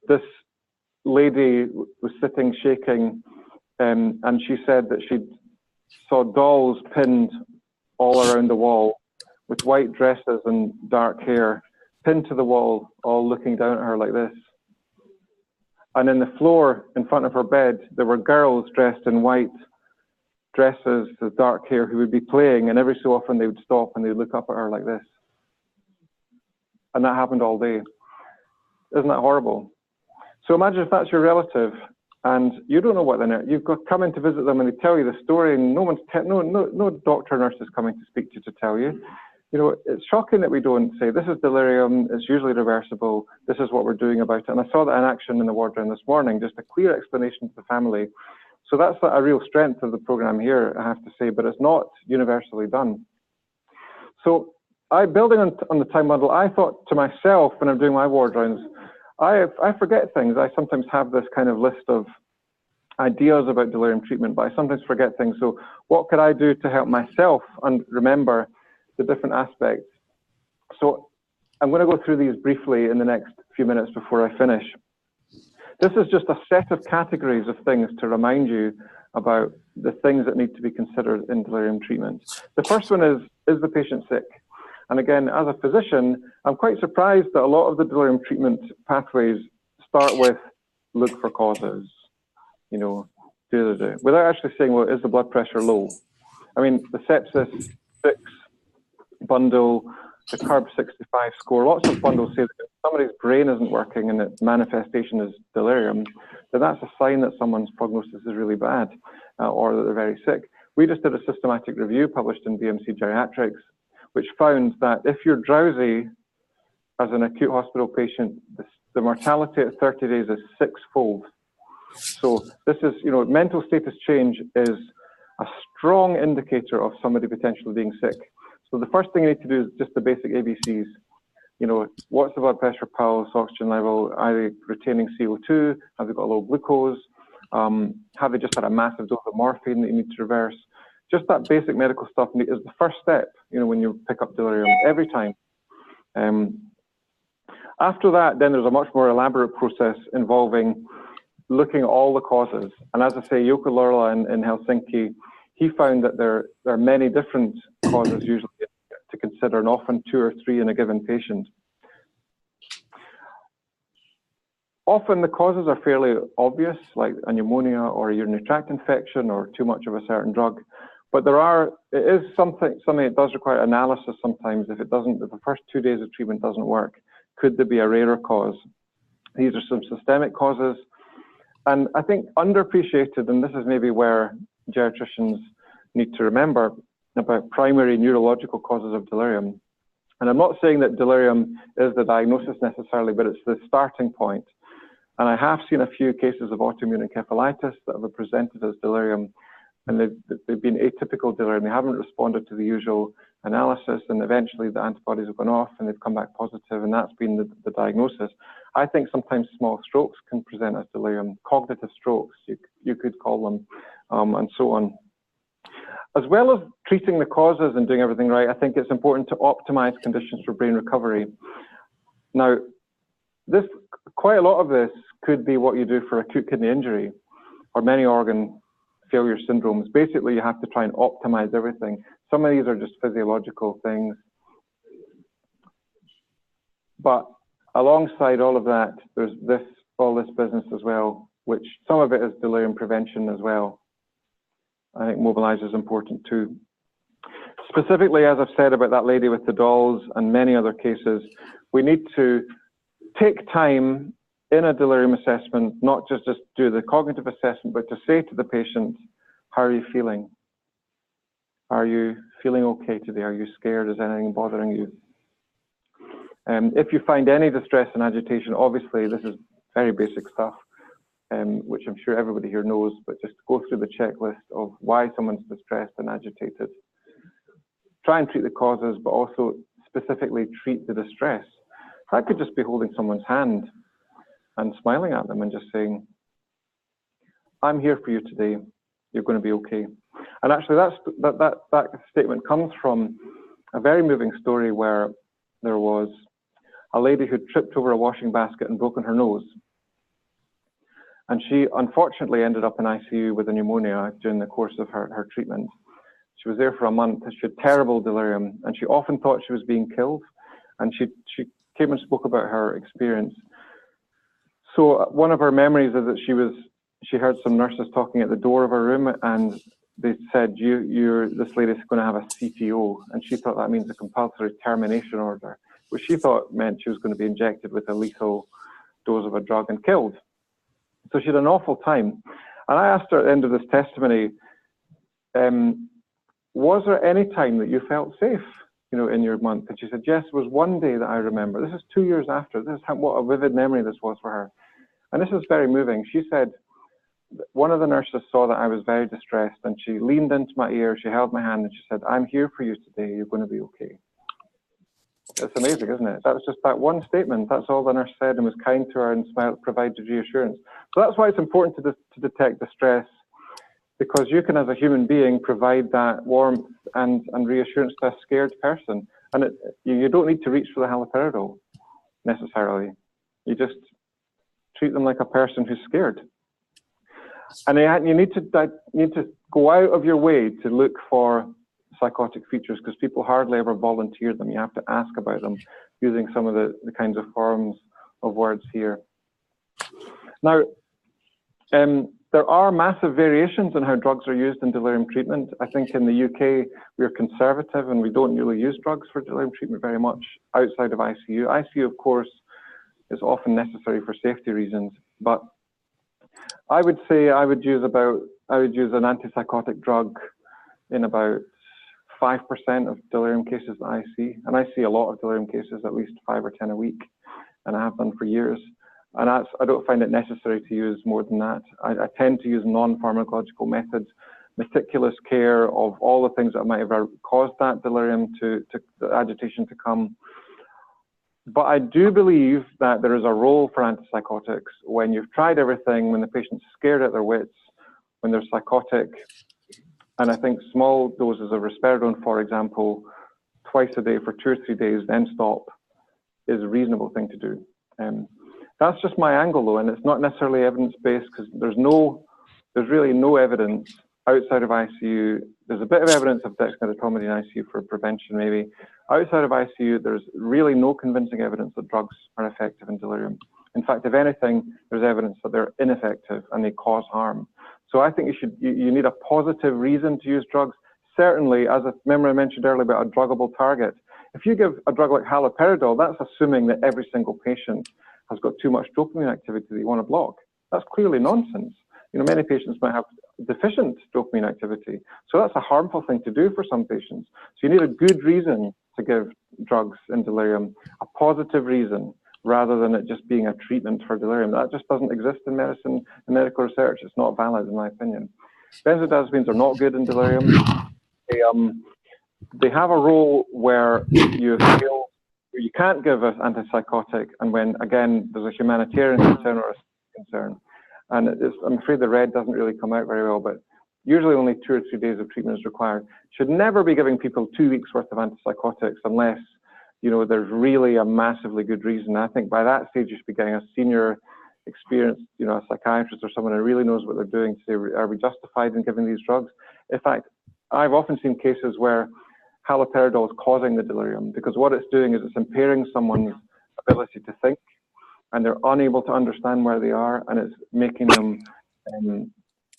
This lady was sitting shaking, and she said that she saw dolls pinned all around the wall with white dresses and dark hair, pinned to the wall, all looking down at her like this. And in the floor in front of her bed, there were girls dressed in white dresses with dark hair who would be playing, and every so often they would stop and they would look up at her like this. And that happened all day. Isn't that horrible? So imagine if that's your relative and you don't know what they're you've got come in to visit them and they tell you the story, and no doctor or nurse is coming to speak to you to tell you. You know, it's shocking that we don't say, this is delirium, it's usually reversible, this is what we're doing about it. And I saw that in action in the ward round this morning, just a clear explanation to the family. So that's a real strength of the program here, I have to say, but it's not universally done. So building on the time model, I thought to myself when I'm doing my ward rounds, I forget things. I sometimes have this kind of list of ideas about delirium treatment, but I sometimes forget things. So what could I do to help myself and remember the different aspects? So I'm going to go through these briefly in the next few minutes before I finish. This is just a set of categories of things to remind you about the things that need to be considered in delirium treatment. The first one is the patient sick? And again, as a physician, I'm quite surprised that a lot of the delirium treatment pathways start with look for causes, you know, without actually saying, well, is the blood pressure low? I mean, the sepsis 6 bundle, the CURB 65 score, lots of bundles say that if somebody's brain isn't working and its manifestation is delirium, then that's a sign that someone's prognosis is really bad or that they're very sick. We just did a systematic review published in BMC Geriatrics, which found that if you're drowsy as an acute hospital patient, the mortality at 30 days is 6-fold. So this is, you know, mental status change is a strong indicator of somebody potentially being sick. So the first thing you need to do is just the basic ABCs. You know, what's the blood pressure, pulse, oxygen level? Are they retaining CO2? Have they got low glucose? Have they just had a massive dose of morphine that you need to reverse? Just that basic medical stuff is the first step, you know, when you pick up delirium every time. After that, then there's a much more elaborate process involving looking at all the causes. And as I say, Jouko Lorla in Helsinki, he found that there are many different causes usually to consider, and often 2 or 3 in a given patient. Often the causes are fairly obvious, like a pneumonia or a urinary tract infection or too much of a certain drug. But it is something that does require analysis sometimes. If the first 2 days of treatment doesn't work, could there be a rarer cause? These are some systemic causes. And I think underappreciated, and this is maybe where geriatricians need to remember about primary neurological causes of delirium. And I'm not saying that delirium is the diagnosis necessarily, but it's the starting point. And I have seen a few cases of autoimmune encephalitis that have been presented as delirium, and they've been atypical delirium. They haven't responded to the usual analysis, and eventually the antibodies have gone off and they've come back positive, and that's been the diagnosis. I think sometimes small strokes can present as delirium, cognitive strokes, you could call them, and so on. As well as treating the causes and doing everything right, I think it's important to optimize conditions for brain recovery. Now, quite a lot of this could be what you do for acute kidney injury or many organ failure syndromes. Basically, you have to try and optimize everything. Some of these are just physiological things. But alongside all of that, there's all this business as well, which some of it is delirium prevention as well. I think mobilize is important too. Specifically, as I've said about that lady with the dolls and many other cases, we need to take time in a delirium assessment, not just do the cognitive assessment, but to say to the patient, how are you feeling? Are you feeling okay today? Are you scared? Is anything bothering you? If you find any distress and agitation, obviously this is very basic stuff, which I'm sure everybody here knows, but just go through the checklist of why someone's distressed and agitated. Try and treat the causes, but also specifically treat the distress. That could just be holding someone's hand and smiling at them and just saying, I'm here for you today. You're going to be okay. And actually that statement comes from a very moving story where there was a lady who tripped over a washing basket and broken her nose. And she unfortunately ended up in ICU with a pneumonia during the course of her treatment. She was there for a month. She had terrible delirium, and she often thought she was being killed. And she came and spoke about her experience. So one of her memories is that she heard some nurses talking at the door of her room, and they said, this lady's going to have a CTO. And she thought that means a compulsory termination order, which she thought meant she was going to be injected with a lethal dose of a drug and killed. So she had an awful time. And I asked her at the end of this testimony, was there any time that you felt safe, in your month? And she said, yes, there was one day that I remember. This is 2 years after. This is what a vivid memory this was for her. And this is very moving. She said, one of the nurses saw that I was very distressed, and she leaned into my ear, she held my hand, and she said, I'm here for you today. You're going to be okay. It's amazing, isn't it? That was just that one statement. That's all the nurse said, and was kind to her and smiled, provided reassurance. So that's why it's important to detect distress, because you can, as a human being, provide that warmth and reassurance to a scared person. And you don't need to reach for the haloperidol necessarily. You just treat them like a person who's scared. And you need to go out of your way to look for psychotic features, because people hardly ever volunteer them. You have to ask about them using some of the kinds of forms of words here. Now, there are massive variations in how drugs are used in delirium treatment. I think in the UK, we're conservative and we don't really use drugs for delirium treatment very much outside of ICU. ICU, of course, is often necessary for safety reasons, but I would say I would use an antipsychotic drug in about 5% of delirium cases that I see. And I see a lot of delirium cases, at least 5 or 10 a week, and I have done for years. And I don't find it necessary to use more than that. I tend to use non-pharmacological methods, meticulous care of all the things that might have caused that delirium the agitation to come. But I do believe that there is a role for antipsychotics when you've tried everything, when the patient's scared at their wits, when they're psychotic. And I think small doses of risperidone, for example, twice a day for 2 or 3 days, then stop, is a reasonable thing to do. That's just my angle, though, and it's not necessarily evidence-based, because there's really no evidence outside of ICU. There's a bit of evidence of dexmedetomidine in ICU for prevention, maybe. Outside of ICU, there's really no convincing evidence that drugs are effective in delirium. In fact, if anything, there's evidence that they're ineffective and they cause harm. So I think you need a positive reason to use drugs. Certainly, as remember I mentioned earlier about a druggable target. If you give a drug like haloperidol, that's assuming that every single patient has got too much dopamine activity that you want to block. That's clearly nonsense. Many patients might have deficient dopamine activity. So that's a harmful thing to do for some patients. So you need a good reason to give drugs in delirium, a positive reason, rather than it just being a treatment for delirium. That just doesn't exist in medicine and medical research. It's not valid, in my opinion. Benzodiazepines are not good in delirium. They have a role where you can't give an antipsychotic, and when, again, there's a humanitarian concern or a concern. And I'm afraid the red doesn't really come out very well, but usually only 2 or 3 days of treatment is required. Should never be giving people 2 weeks worth of antipsychotics unless, there's really a massively good reason. I think by that stage, you should be getting a senior experienced, a psychiatrist or someone who really knows what they're doing to say, are we justified in giving these drugs? In fact, I've often seen cases where haloperidol is causing the delirium, because what it's doing is it's impairing someone's ability to think, and they're unable to understand where they are, and it's making them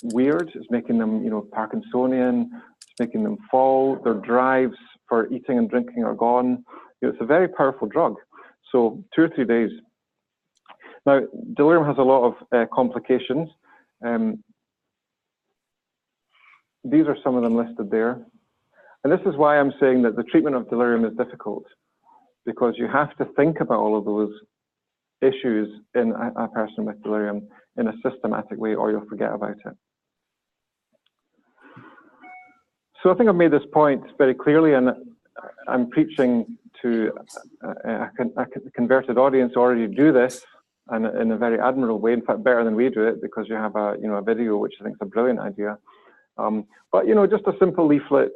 weird. It's making them, Parkinsonian. It's making them fall. Their drives for eating and drinking are gone. It's a very powerful drug. So 2 or 3 days. Now, delirium has a lot of complications. These are some of them listed there. And this is why I'm saying that the treatment of delirium is difficult, because you have to think about all of those issues in a person with delirium in a systematic way, or you'll forget about it. So I think I've made this point very clearly, and I'm preaching to a converted audience who already do this, and in a very admirable way, in fact, better than we do it, because you have a video, which I think is a brilliant idea. But just a simple leaflet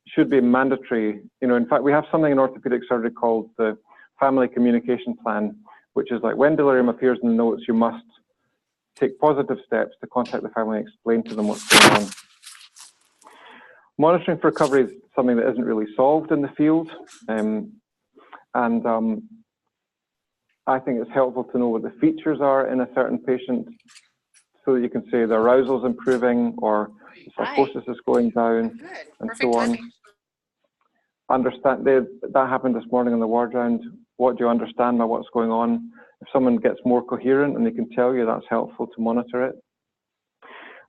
should be mandatory. In fact, we have something in orthopedic surgery called the family communication plan, which is like, when delirium appears in the notes, you must take positive steps to contact the family and explain to them what's going on. Monitoring for recovery is something that isn't really solved in the field, and I think it's helpful to know what the features are in a certain patient, so that you can say the arousal is improving, or the psychosis is going down, and so on. Understand, that happened this morning in the ward round. What do you understand by what's going on? If someone gets more coherent and they can tell you, that's helpful to monitor it.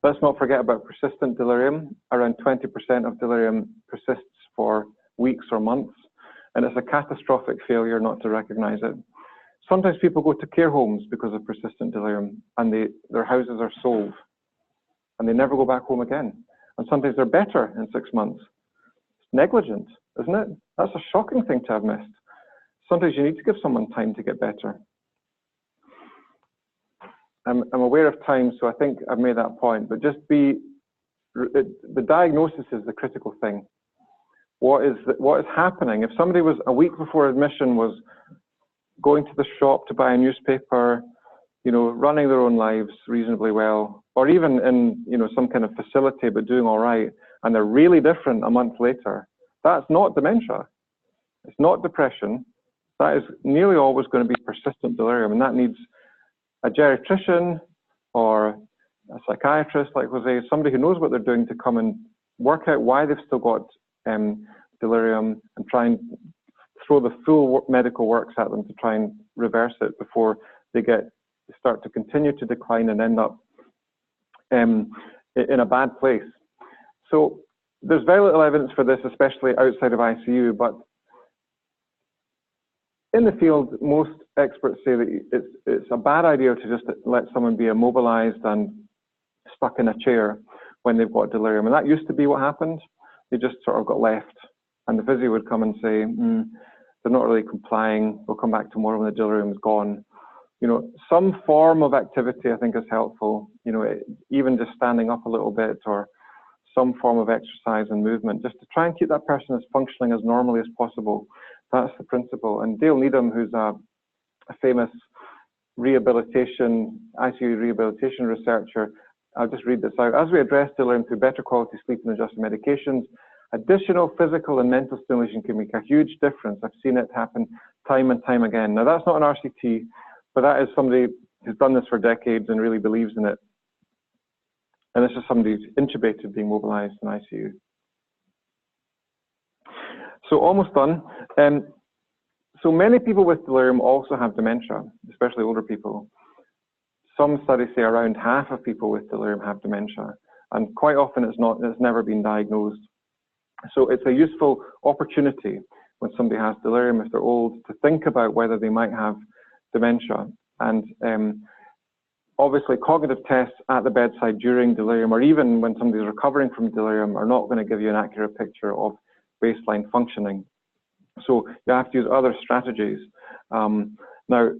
Let's not forget about persistent delirium. Around 20% of delirium persists for weeks or months, and it's a catastrophic failure not to recognize it. Sometimes people go to care homes because of persistent delirium, and their houses are sold, and they never go back home again. And sometimes they're better in 6 months. It's negligent, isn't it? That's a shocking thing to have missed. Sometimes you need to give someone time to get better. I'm aware of time, so I think I've made that point, but just the diagnosis is the critical thing. What is happening? If somebody was, a week before admission, was going to the shop to buy a newspaper, running their own lives reasonably well, or even in, some kind of facility but doing all right, and they're really different a month later, that's not dementia. It's not depression. That is nearly always going to be persistent delirium, and that needs a geriatrician or a psychiatrist like Jose, somebody who knows what they're doing, to come and work out why they've still got delirium, and try and throw the full medical works at them to try and reverse it before they start to continue to decline and end up in a bad place. So there's very little evidence for this, especially outside of ICU, but in the field, most experts say that it's a bad idea to just let someone be immobilized and stuck in a chair when they've got delirium. And that used to be what happened. They just sort of got left, and the physio would come and say, they're not really complying, we'll come back tomorrow when the delirium is gone. Some form of activity I think is helpful, even just standing up a little bit, or some form of exercise and movement, just to try and keep that person as functioning as normally as possible. That's the principle. And Dale Needham, who's a famous ICU rehabilitation researcher, I'll just read this out. As we address delirium through better quality sleep and adjusted medications, additional physical and mental stimulation can make a huge difference. I've seen it happen time and time again. Now, that's not an RCT, but that is somebody who's done this for decades and really believes in it. And this is somebody who's intubated, being mobilized in ICU. So almost done. So many people with delirium also have dementia, especially older people. Some studies say around half of people with delirium have dementia, and quite often it's never been diagnosed. So it's a useful opportunity when somebody has delirium, if they're old, to think about whether they might have dementia. And obviously cognitive tests at the bedside during delirium, or even when somebody's recovering from delirium, are not going to give you an accurate picture of baseline functioning. So you have to use other strategies. Now,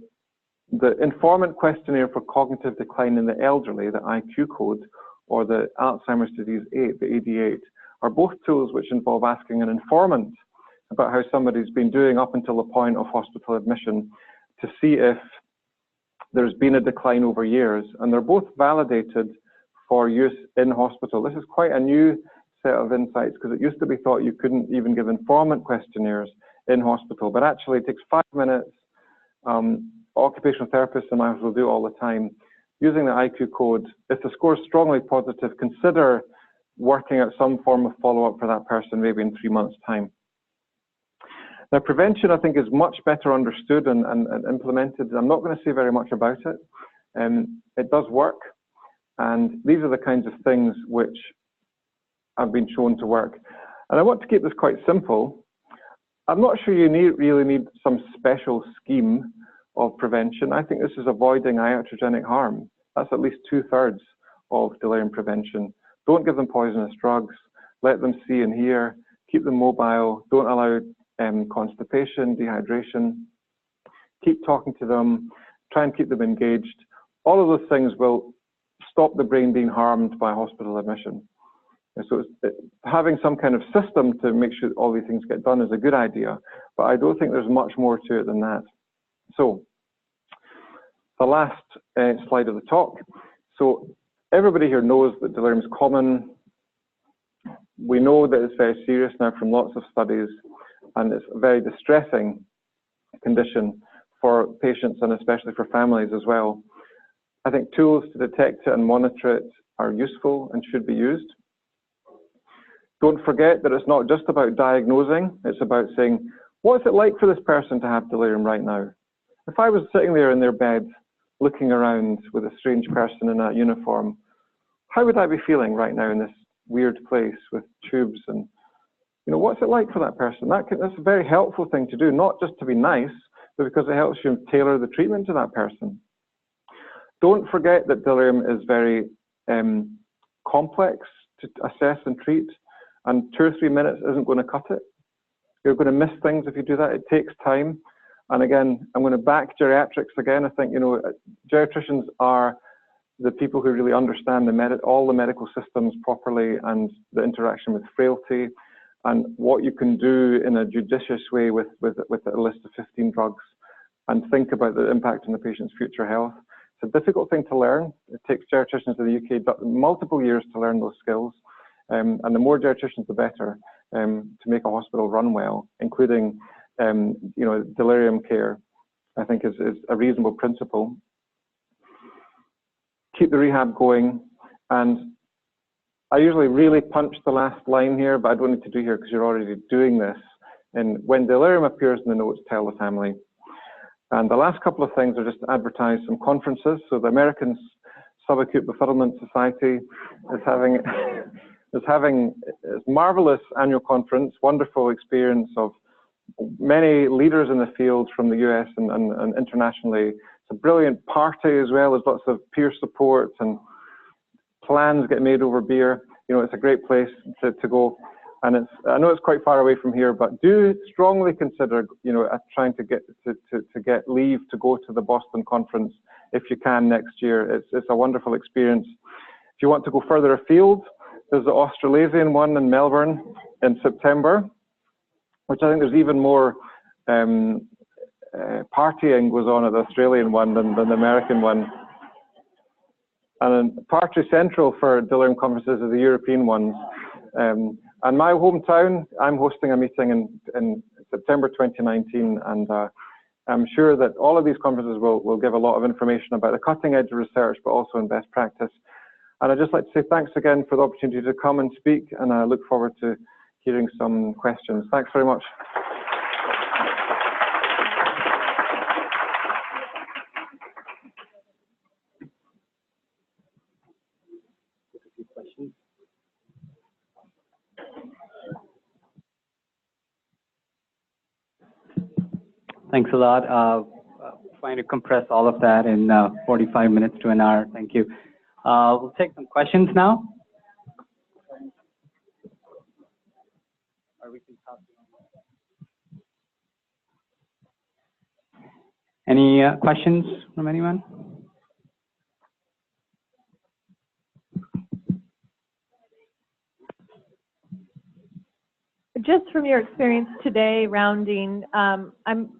the informant questionnaire for cognitive decline in the elderly, the IQ code, or the Alzheimer's disease 8, the AD8, are both tools which involve asking an informant about how somebody's been doing up until the point of hospital admission, to see if there's been a decline over years. And they're both validated for use in hospital. This is quite a new set of insights, because it used to be thought you couldn't even give informant questionnaires in hospital, but actually it takes 5 minutes. Occupational therapists in my office will do it all the time. Using the IQ code, if the score is strongly positive, consider working out some form of follow-up for that person, maybe in 3 months' time. Now, prevention, I think, is much better understood and implemented. I'm not going to say very much about it. It does work, and these are the kinds of things which have been shown to work. And I want to keep this quite simple. I'm not sure you really need some special scheme of prevention. I think this is avoiding iatrogenic harm. That's at least 2/3 of delirium prevention. Don't give them poisonous drugs. Let them see and hear. Keep them mobile. Don't allow constipation, dehydration. Keep talking to them. Try and keep them engaged. All of those things will stop the brain being harmed by hospital admission. And so having some kind of system to make sure that all these things get done is a good idea, but I don't think there's much more to it than that. So the last slide of the talk. So everybody here knows that delirium is common. We know that it's very serious now from lots of studies, and it's a very distressing condition for patients and especially for families as well. I think tools to detect it and monitor it are useful and should be used. Don't forget that it's not just about diagnosing, it's about saying, what's it like for this person to have delirium right now? If I was sitting there in their bed, looking around with a strange person in a uniform, how would I be feeling right now in this weird place with tubes? And, you know, what's it like for that person? That's a very helpful thing to do, not just to be nice, but because it helps you tailor the treatment to that person. Don't forget that delirium is very complex to assess and treat, and 2 or 3 minutes isn't going to cut it. You're going to miss things if you do that. It takes time. And again, I'm going to back geriatrics again. I think, you know, geriatricians are the people who really understand all the medical systems properly and the interaction with frailty and what you can do in a judicious way with a list of 15 drugs and think about the impact on the patient's future health. It's a difficult thing to learn. It takes geriatricians in the UK multiple years to learn those skills. And the more geriatricians, the better to make a hospital run well, including you know, delirium care, I think is a reasonable principle. Keep the rehab going, and I usually really punch the last line here, but I don't need to do here because you're already doing this. And when delirium appears in the notes, tell the family. And the last couple of things are just to advertise some conferences. So the American Subacute Befuddlement Society is having its marvelous annual conference, wonderful experience of many leaders in the field from the US and internationally. It's a brilliant party as well. There's lots of peer support and plans get made over beer. You know, it's a great place to go. And I know it's quite far away from here, but do strongly consider, you know, trying to get leave to go to the Boston conference if you can next year. It's a wonderful experience. If you want to go further afield, there's the Australasian one in Melbourne in September, which I think there's even more partying goes on at the Australian one than the American one. And then party central for delirium conferences are the European ones. And my hometown, I'm hosting a meeting in September 2019, and I'm sure that all of these conferences will give a lot of information about the cutting edge of research, but also in best practice. And I'd just like to say thanks again for the opportunity to come and speak, and I look forward to hearing some questions. Thanks very much. Thanks a lot. Trying to compress all of that in 45 minutes to an hour. Thank you. We'll take some questions now. Or we can talk. Any questions from anyone? Just from your experience today rounding, I'm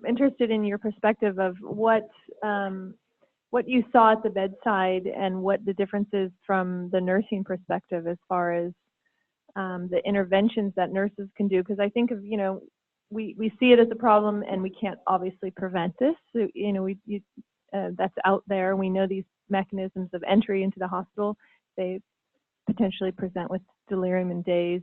interested in your perspective of what you saw at the bedside and what the difference is from the nursing perspective as far as the interventions that nurses can do. Because I think of, you know, we see it as a problem and we can't obviously prevent this. So, you know, that's out there. We know these mechanisms of entry into the hospital. They potentially present with delirium in days.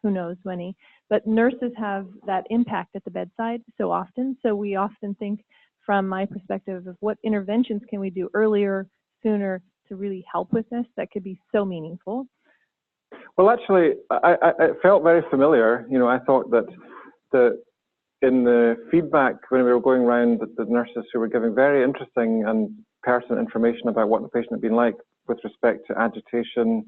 who knows many, but nurses have that impact at the bedside so often. So we often think, from my perspective, of what interventions can we do earlier, sooner, to really help with this that could be so meaningful. Well, actually, it felt very familiar. You know, I thought that in the feedback when we were going around, the nurses who were giving very interesting and pertinent information about what the patient had been like with respect to agitation,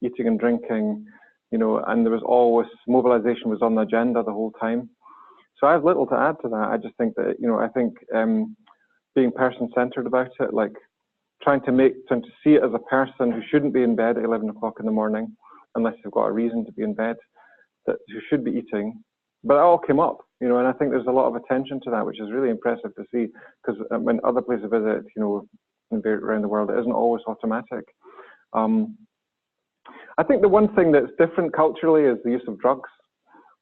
eating and drinking, you know, and there was always, mobilization was on the agenda the whole time. So I have little to add to that. I just think that, you know, I think being person-centered about it, like trying to see it as a person who shouldn't be in bed at 11 o'clock in the morning, unless they've got a reason to be in bed, who should be eating. But it all came up, you know, and I think there's a lot of attention to that, which is really impressive to see, because when other places visit, you know, around the world, it isn't always automatic. I think the one thing that's different culturally is the use of drugs.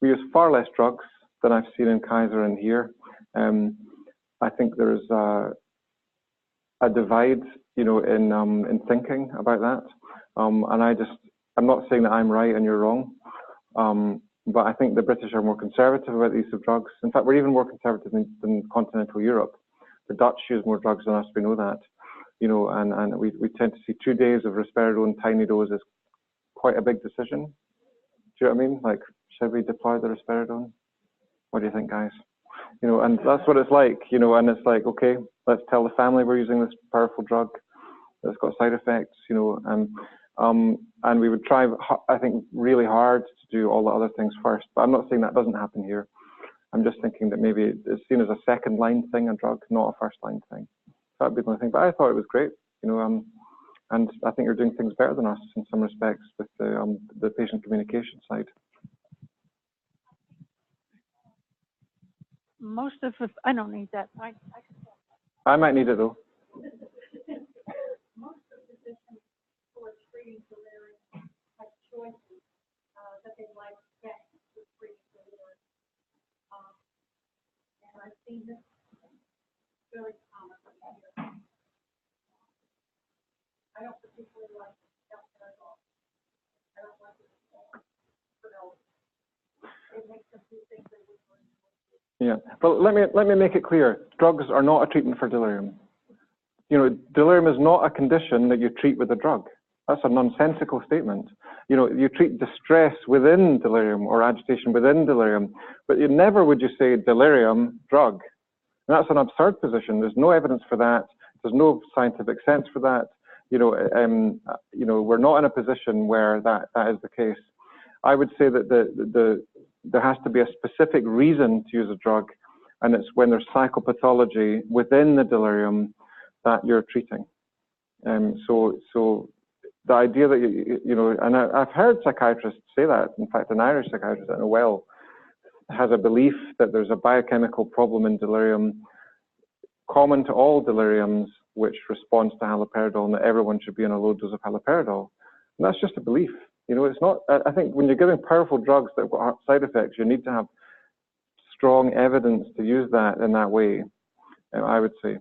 We use far less drugs than I've seen in Kaiser and here. I think there's a divide, you know, in thinking about that. And I'm not saying that I'm right and you're wrong, but I think the British are more conservative about the use of drugs. In fact, we're even more conservative than continental Europe. The Dutch use more drugs than us, we know that. You know, and we tend to see 2 days of risperidone, tiny doses, quite a big decision. Do you know what I mean? Like, should we deploy the risperidone? What do you think, guys? You know, and that's what it's like, you know, and it's like, okay, let's tell the family we're using this powerful drug that's got side effects, you know, and we would try, I think, really hard to do all the other things first. But I'm not saying that doesn't happen here. I'm just thinking that maybe it's seen as a second line thing, a drug, not a first line thing. That would be the only thing. But I thought it was great, you know, and I think you're doing things better than us in some respects with the patient communication side. Most of it, I don't need that. I might need it though. Most of the physicians who are treating delirium have choices that they'd like to get with treating delirium. And I've seen this very common here. I don't particularly like Alasdair at all. I don't like it at all. It makes them do things they wouldn't want to do. Yeah, but let me make it clear. Drugs are not a treatment for delirium. You know, delirium is not a condition that you treat with a drug. That's a nonsensical statement. You know, you treat distress within delirium or agitation within delirium, but you never would you say delirium, drug. And that's an absurd position. There's no evidence for that. There's no scientific sense for that. You know, we're not in a position where that is the case. I would say that there has to be a specific reason to use a drug, and it's when there's psychopathology within the delirium that you're treating. So the idea that you know, and I've heard psychiatrists say that. In fact, an Irish psychiatrist I know well has a belief that there's a biochemical problem in delirium common to all deliriums, which responds to haloperidol, and that everyone should be on a low dose of haloperidol. And that's just a belief. You know, it's not, I think when you're giving powerful drugs that have got side effects, you need to have strong evidence to use that in that way, I would say.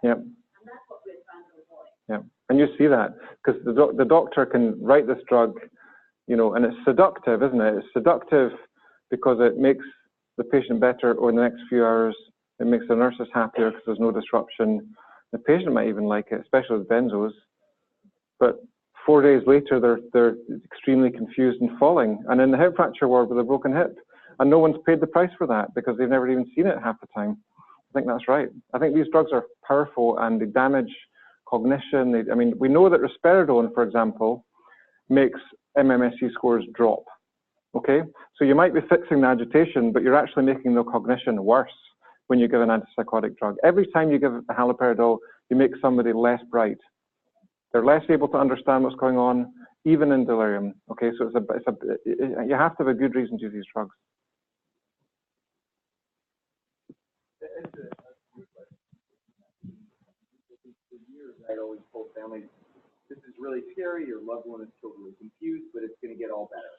Yep. And that's what we're trying to avoid. Yeah, and you see that because the doctor can write this drug, you know, and it's seductive, isn't it? It's seductive because it makes the patient better over the next few hours. It makes the nurses happier because there's no disruption. The patient might even like it, especially with benzos. But 4 days later, they're extremely confused and falling, and in the hip fracture ward with a broken hip, and no one's paid the price for that because they've never even seen it half the time. I think that's right. I think these drugs are powerful and they damage cognition. I mean, we know that risperidone, for example, makes MMSE scores drop. Okay, so you might be fixing the agitation, but you're actually making the cognition worse when you give an antipsychotic drug. Every time you give a haloperidol, you make somebody less bright. They're less able to understand what's going on, even in delirium. Okay, so you have to have a good reason to use these drugs. For years, I always told families this is really scary, your loved one is totally confused, but it's going to get all better.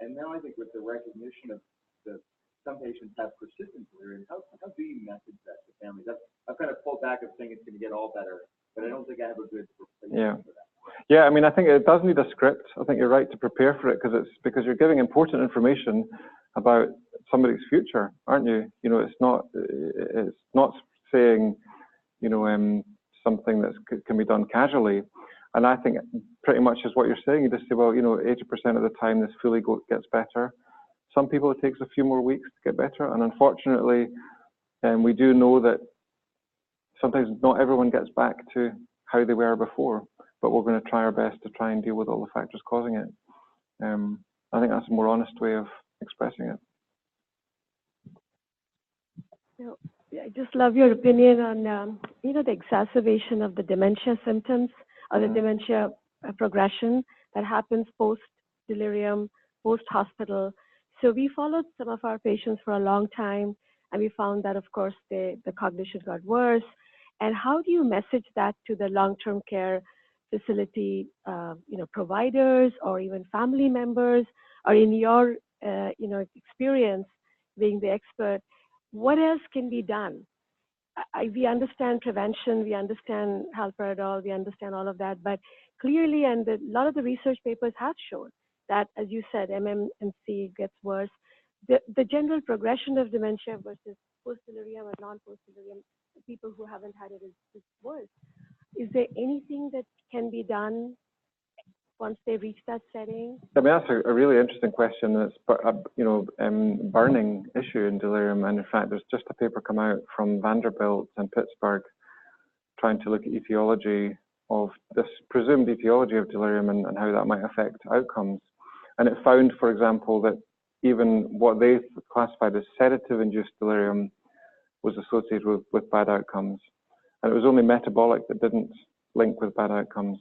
And now I think with the recognition of some patients have persistent delirium, how do you message that to families? I've kind of pulled back of saying it's going to get all better, but I don't think I have a good replacement for that. Yeah, I mean, I think it does need a script. I think you're right to prepare for it because you're giving important information about somebody's future, aren't you? You know, it's not saying, you know, something that can be done casually. And I think pretty much is what you're saying. You just say, well, you know, 80% of the time this fully gets better. Some people it takes a few more weeks to get better, and unfortunately, we do know that sometimes not everyone gets back to how they were before. But we're going to try our best to try and deal with all the factors causing it. I think that's a more honest way of expressing it. So, I just love your opinion on, you know, the exacerbation of the dementia symptoms or the dementia progression that happens post-delirium, post-hospital. So we followed some of our patients for a long time, and we found that, of course, the cognition got worse. And how do you message that to the long-term care facility, you know, providers or even family members, or in your, you know, experience being the expert, what else can be done? We understand prevention, we understand haloperidol, we understand all of that, but clearly, and a lot of the research papers have shown that, as you said, MMC gets worse. The general progression of dementia versus post-delirium and non-post-delirium, people who haven't had it is worse. Is there anything that can be done once they reach that setting? I mean, that's a really interesting question. That's you know, burning issue in delirium. And in fact, there's just a paper come out from Vanderbilt and Pittsburgh trying to look at etiology of this presumed etiology of delirium and how that might affect outcomes. And it found, for example, that even what they classified as sedative-induced delirium was associated with bad outcomes. And it was only metabolic that didn't link with bad outcomes,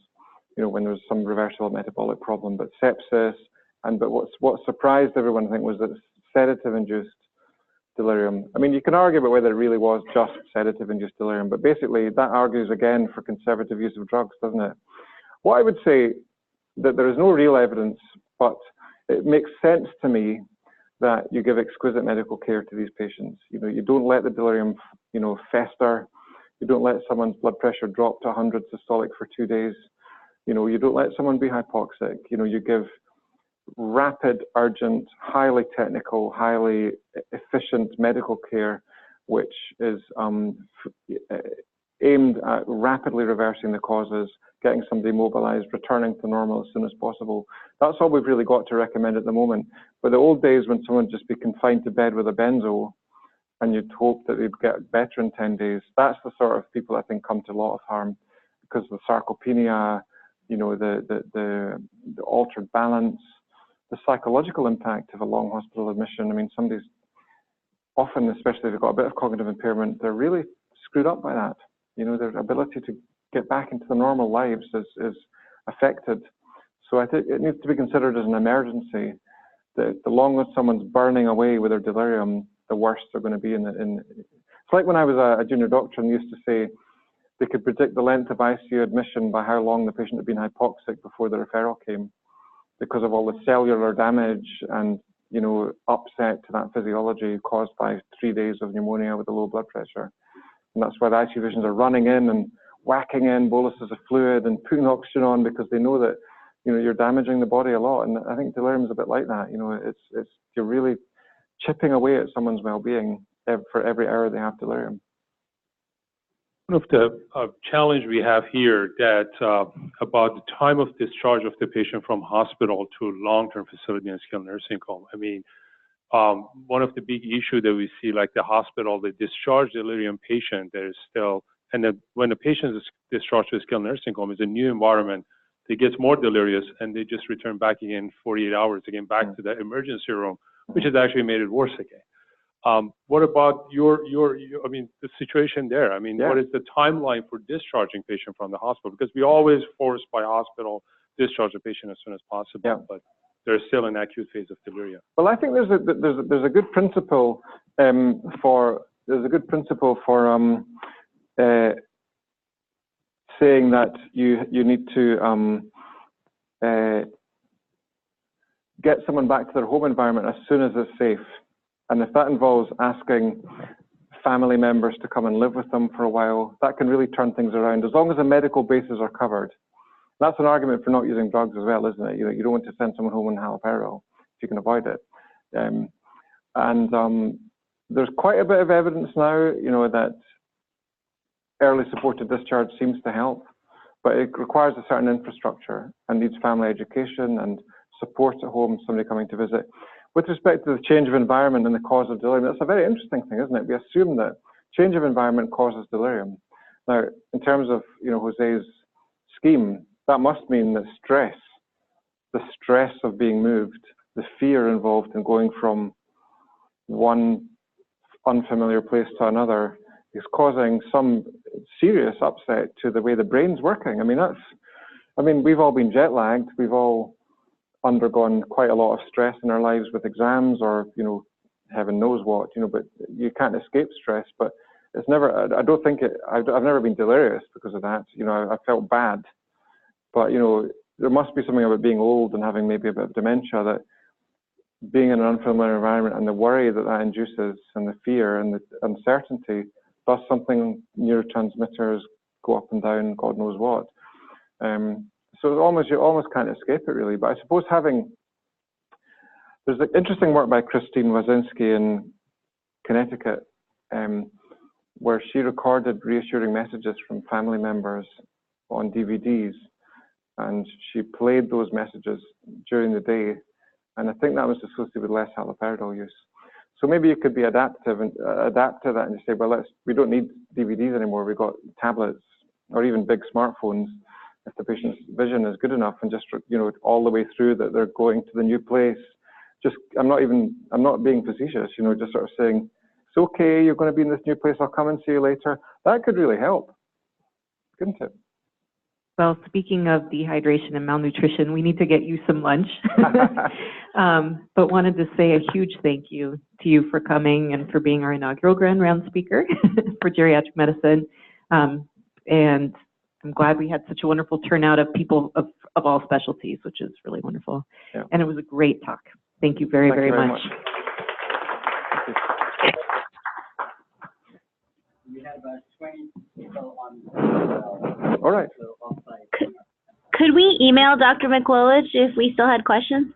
you know, when there was some reversible metabolic problem. But sepsis, but what surprised everyone, I think, was that sedative-induced delirium. I mean, you can argue about whether it really was just sedative-induced delirium, but basically that argues again for conservative use of drugs, doesn't it? What I would say that there is no real evidence, but it makes sense to me that you give exquisite medical care to these patients. You know, you don't let the delirium, you know, fester. You don't let someone's blood pressure drop to 100 systolic for 2 days. You know, you don't let someone be hypoxic. You know, you give rapid, urgent, highly technical, highly efficient medical care, which is aimed at rapidly reversing the causes, getting somebody mobilized, returning to normal as soon as possible. That's all we've really got to recommend at the moment. But the old days when someone would just be confined to bed with a benzo, and you'd hope that they'd get better in 10 days. That's the sort of people I think come to a lot of harm because of the sarcopenia, you know, the altered balance, the psychological impact of a long hospital admission. I mean, somebody's often, especially if they've got a bit of cognitive impairment, they're really screwed up by that. You know, their ability to get back into the normal lives is affected. So I think it needs to be considered as an emergency. The longer someone's burning away with their delirium, the worse they're going to be it's like when I was a junior doctor and used to say they could predict the length of ICU admission by how long the patient had been hypoxic before the referral came because of all the cellular damage and, you know, upset to that physiology caused by 3 days of pneumonia with a low blood pressure. And that's why the ICU physicians are running in and whacking in boluses of fluid and putting oxygen on because they know that, you know, you're damaging the body a lot. And I think delirium is a bit like that. You know, you're really chipping away at someone's well-being for every hour they have delirium. One of the challenge we have here that about the time of discharge of the patient from hospital to long-term facility and skilled nursing home. I mean, one of the big issue that we see, like the hospital, they discharge delirium patient, there is still, and then when the patient is discharged to a skilled nursing home, it's a new environment. They get more delirious and they just return back again 48 hours again back to the emergency room, which has actually made it worse again. What about I mean, the situation there? I mean, what is the timeline for discharging patient from the hospital? Because we always force by hospital discharge the patient as soon as possible, but there's still an acute phase of delirium. Well, I think there's a good principle for saying that you need to get someone back to their home environment as soon as it's safe. And if that involves asking family members to come and live with them for a while, that can really turn things around, as long as the medical bases are covered. That's an argument for not using drugs as well, isn't it? You don't want to send someone home on haloperidol if you can avoid it. There's quite a bit of evidence now, that early supported discharge seems to help, but it requires a certain infrastructure and needs family education and support at home, somebody coming to visit. With respect to the change of environment and the cause of delirium, that's a very interesting thing, isn't it? We assume that change of environment causes delirium. Now, in terms of Jose's scheme, that must mean that the stress of being moved, the fear involved in going from one unfamiliar place to another is causing some serious upset to the way the brain's working. We've all been jet lagged. We've all undergone quite a lot of stress in our lives with exams or, heaven knows what, but you can't escape stress. But it's never, I've never been delirious because of that. I felt bad. But, there must be something about being old and having maybe a bit of dementia, that being in an unfamiliar environment and the worry that induces and the fear and the uncertainty does something. Neurotransmitters go up and down, God knows what. So you almost can't escape it really. But I suppose there's interesting work by Christine Wazinski in Connecticut, where she recorded reassuring messages from family members on DVDs, and she played those messages during the day, and I think that was associated with less haloperidol use. So maybe you could be adaptive and adapt to that and just say, well, we don't need DVDs anymore. We've got tablets or even big smartphones. If the patient's vision is good enough, and just all the way through that they're going to the new place. I'm not being facetious. Just sort of saying, it's okay. You're going to be in this new place. I'll come and see you later. That could really help, couldn't it? Well, speaking of dehydration and malnutrition, we need to get you some lunch. But wanted to say a huge thank you to you for coming and for being our inaugural Grand Round speaker for geriatric medicine. And I'm glad we had such a wonderful turnout of people of all specialties, which is really wonderful. Yeah. And it was a great talk. Thank you very, very much. We had about 20 people on. All right. Could we email Dr. MacLullich if we still had questions?